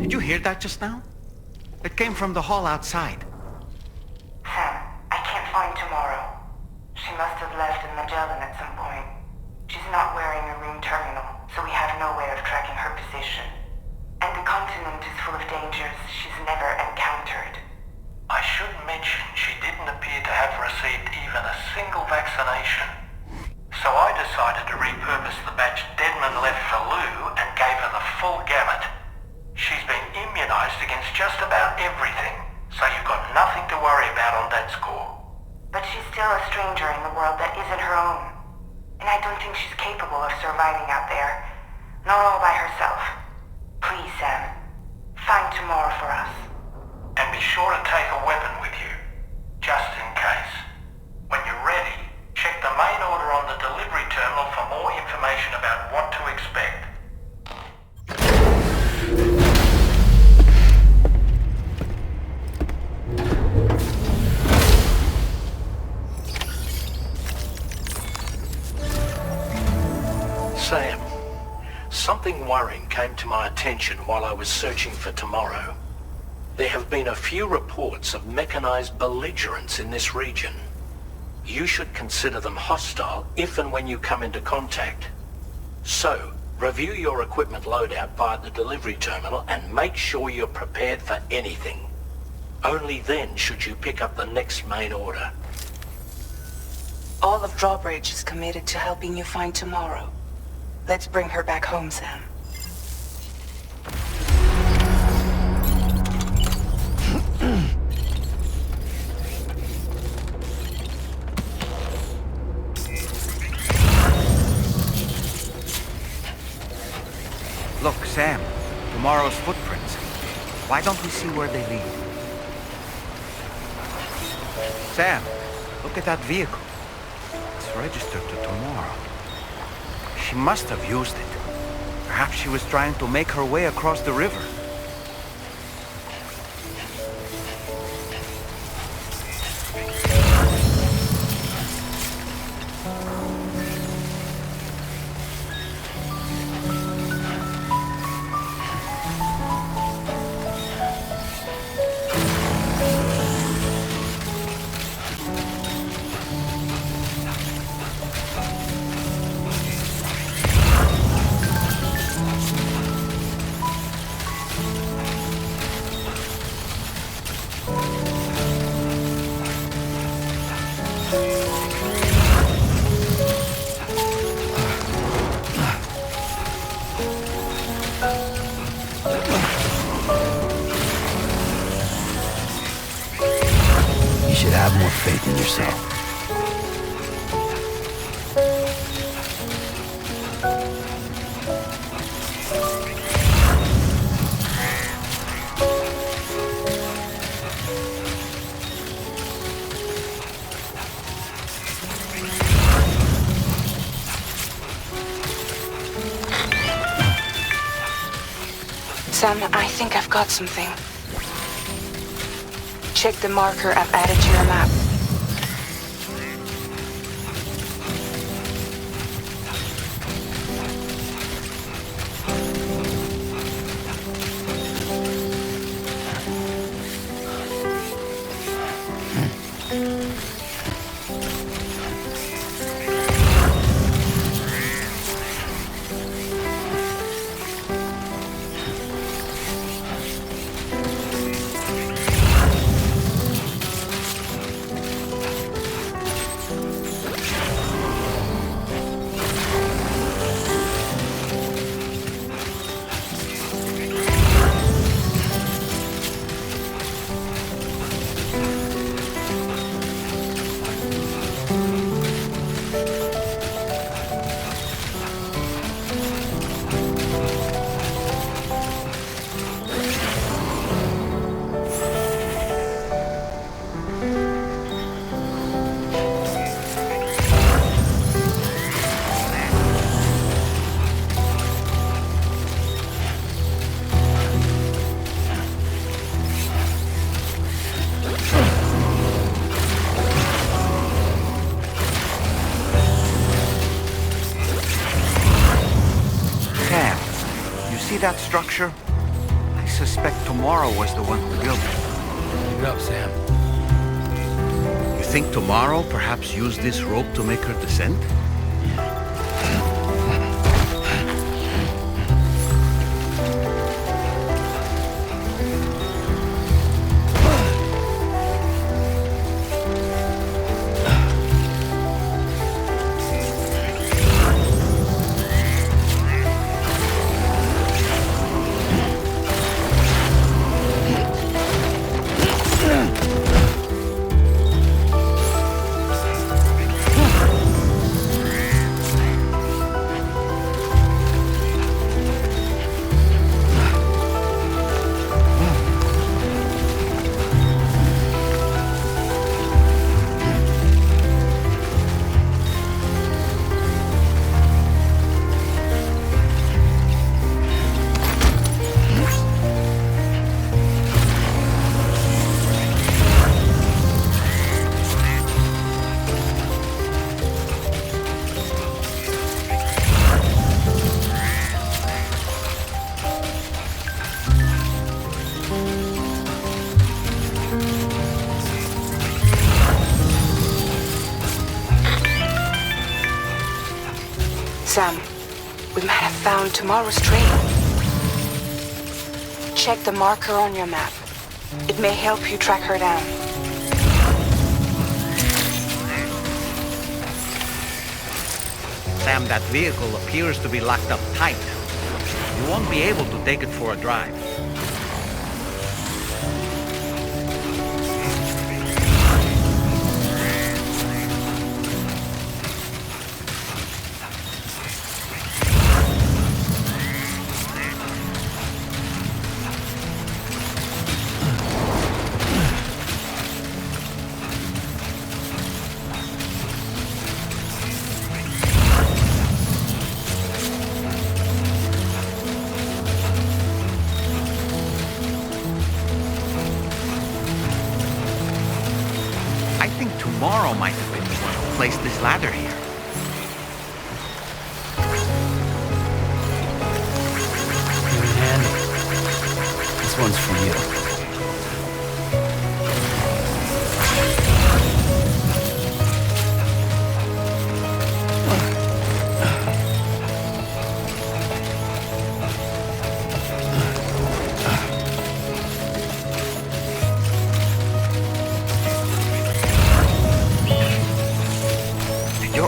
[SPEAKER 1] Did you hear that just now? It came from the hall outside.
[SPEAKER 3] Sam, I can't find tomorrow. She must have left in Magellan at some point. She's not wearing a room terminal, so we have no way of tracking her position. And the continent is full of dangers she's never encountered.
[SPEAKER 6] I should mention she didn't appear to have received even a single vaccination. So I decided to repurpose the batch Deadman left for Lou and gave her the full gamut. She's been immunized against just about everything, so you've got nothing to worry about on that score.
[SPEAKER 3] But she's still a stranger in the world that isn't her own. And I don't think she's capable of surviving out there. Not all by herself. Please, Sam. Find tomorrow for us.
[SPEAKER 6] And be sure to take a weapon with you, just in case. When you're ready, check the main order on the delivery terminal for more information about what to expect. Sam, something worrying came to my attention while I was searching for tomorrow. There have been a few reports of mechanized belligerents in this region. You should consider them hostile if and when you come into contact. So, review your equipment loadout via the delivery terminal and make sure you're prepared for anything. Only then should you pick up the next main order.
[SPEAKER 3] All of Drawbridge is committed to helping you find tomorrow. Let's bring her back home, Sam.
[SPEAKER 1] Look, Sam, tomorrow's footprints. Why don't we see where they lead? Sam, look at that vehicle. It's registered to tomorrow. She must have used it. Perhaps she was trying to make her way across the river.
[SPEAKER 4] You should have more faith in yourself.
[SPEAKER 3] Sam, I think I've got something. Check the marker I've added to your map.
[SPEAKER 1] See that structure? I suspect Tomorrow was the one who built it.
[SPEAKER 4] Wake up, Sam.
[SPEAKER 1] You think Tomorrow perhaps used this rope to make her descend?
[SPEAKER 3] Sam, we might have found Tomorrow's train. Check the marker on your map. It may help you track her down.
[SPEAKER 1] Sam, that vehicle appears to be locked up tight. You won't be able to take it for a drive. Tomorrow might have been the one who placed this ladder here.
[SPEAKER 4] Give me a hand. This one's for you.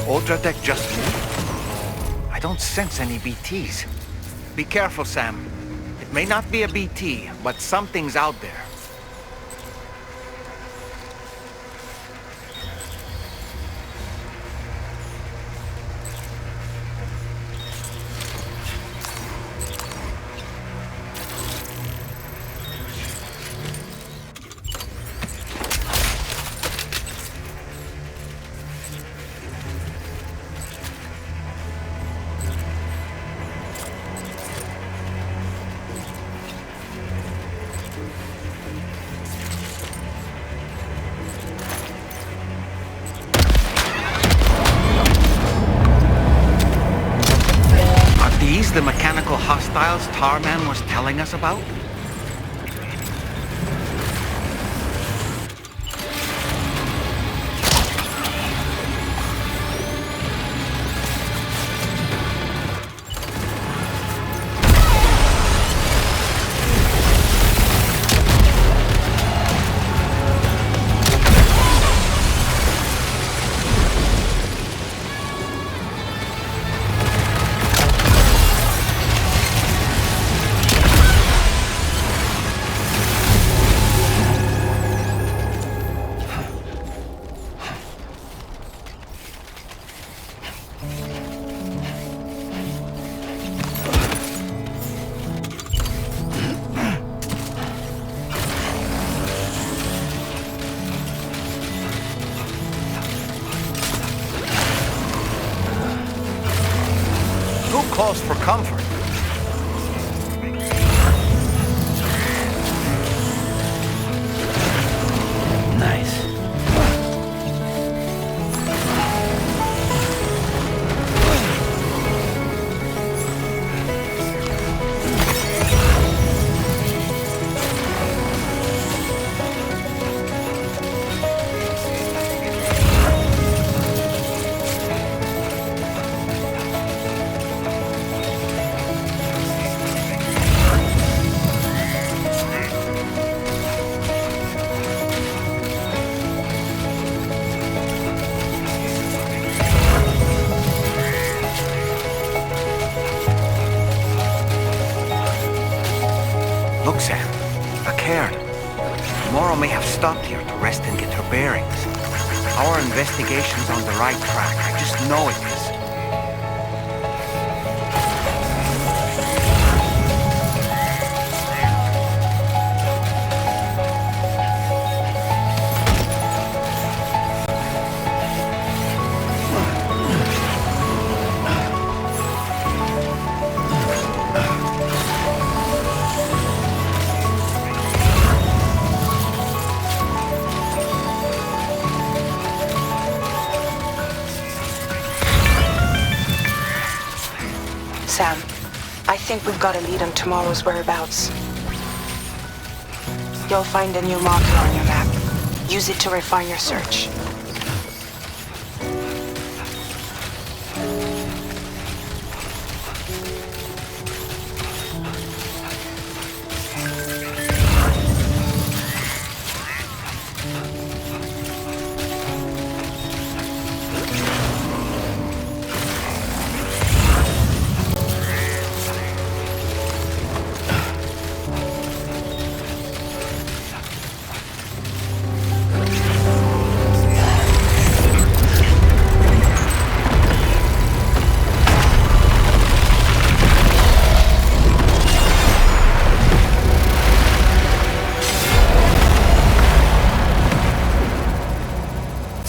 [SPEAKER 1] Ultra deck just moved? I don't sense any BTs. Be careful, Sam. It may not be a BT, but something's out there. The mechanical hostiles Tarman was telling us about? Calls for comfort.
[SPEAKER 4] Nice.
[SPEAKER 1] Look, Sam. A cairn. Tomorrow may have stopped here to rest and get her bearings. Our investigation's on the right track. I just know it is.
[SPEAKER 3] Sam, I think we've got a lead on tomorrow's whereabouts. You'll find a new marker on your map. Use it to refine your search.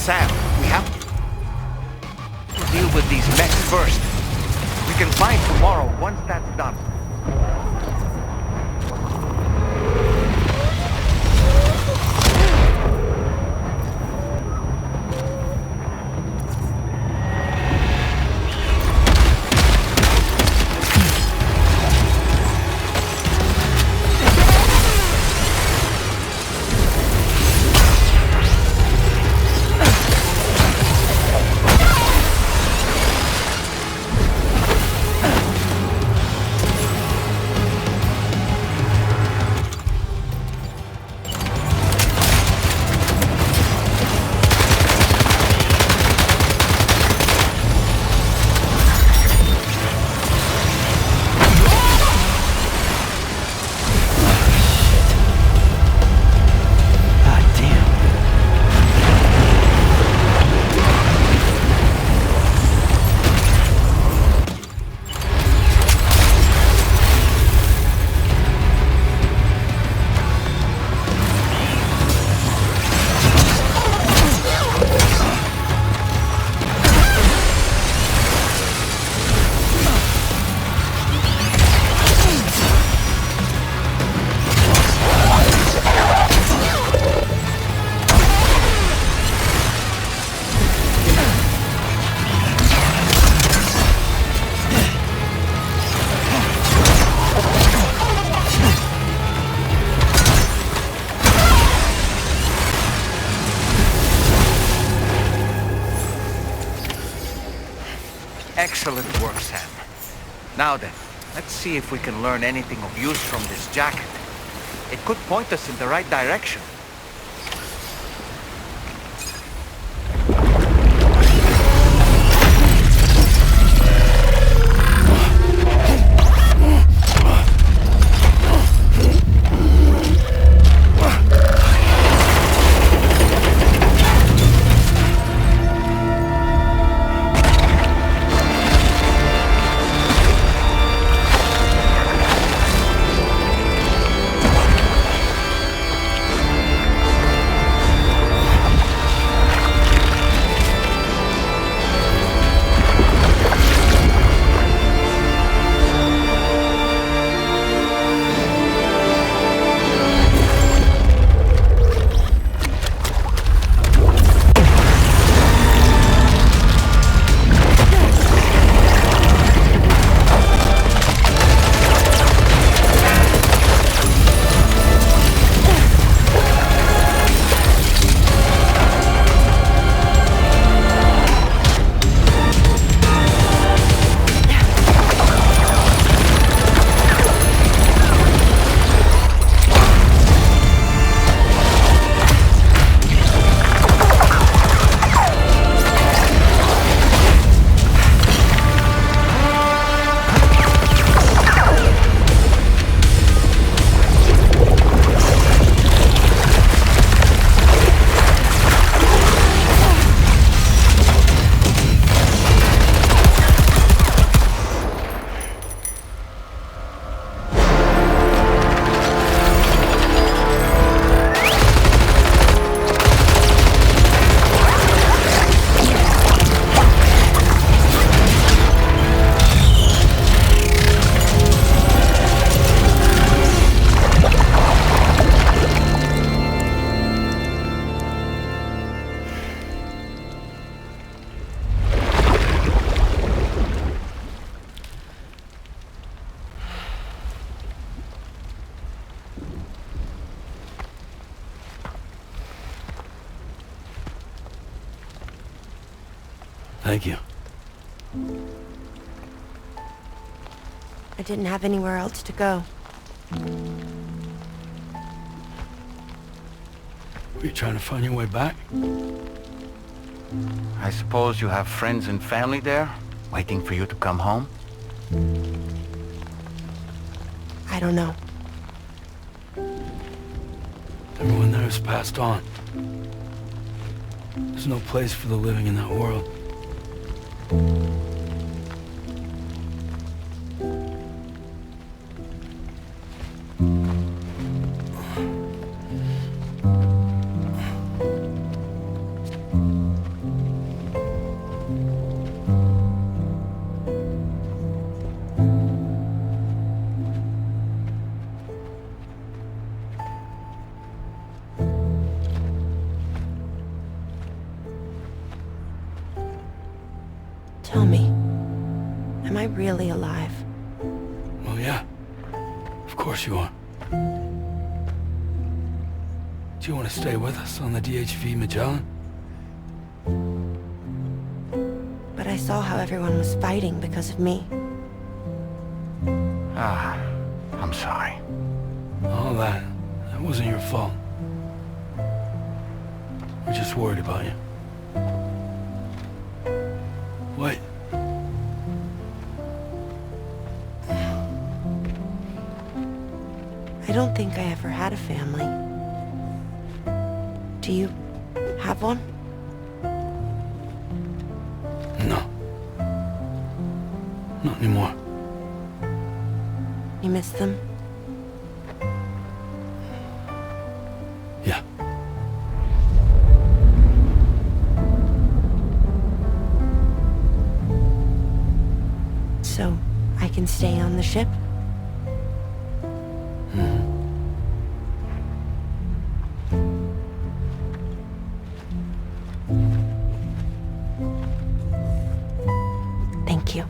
[SPEAKER 1] Sam, we have to deal with these mechs first. We can find tomorrow once that's done. Excellent work, Sam. Now then, let's see if we can learn anything of use from this jacket. It could point us in the right direction.
[SPEAKER 4] Thank you.
[SPEAKER 13] I didn't have anywhere else to go.
[SPEAKER 4] Were you trying to find your way back?
[SPEAKER 1] I suppose you have friends and family there, waiting for you to come home?
[SPEAKER 13] I don't know.
[SPEAKER 4] Everyone there has passed on. There's no place for the living in that world.
[SPEAKER 13] Tell me, am I really alive?
[SPEAKER 4] Well, yeah. Of course you are. Do you want to stay with us on the DHV Magellan?
[SPEAKER 13] But I saw how everyone was fighting because of me.
[SPEAKER 1] I'm sorry.
[SPEAKER 4] All that wasn't your fault. We're just worried about you. Wait.
[SPEAKER 13] I don't think I ever had a family. Do you have one?
[SPEAKER 4] No. Not anymore.
[SPEAKER 13] You miss them?
[SPEAKER 4] Yeah.
[SPEAKER 13] So, I can stay on the ship? Thank you.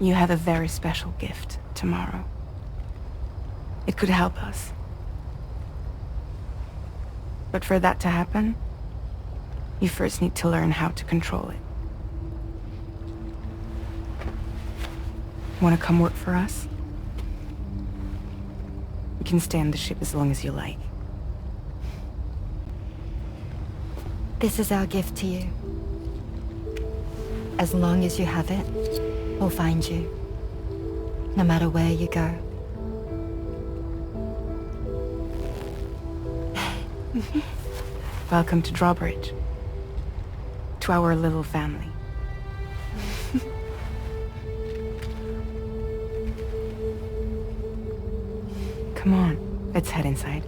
[SPEAKER 3] You have a very special gift tomorrow. It could help us. But for that to happen, you first need to learn how to control it. Want to come work for us? You can stay on the ship as long as you like.
[SPEAKER 7] This is our gift to you. As long as you have it, we'll find you. No matter where you go.
[SPEAKER 3] Welcome to Drawbridge. To our little family. Come on, let's head inside.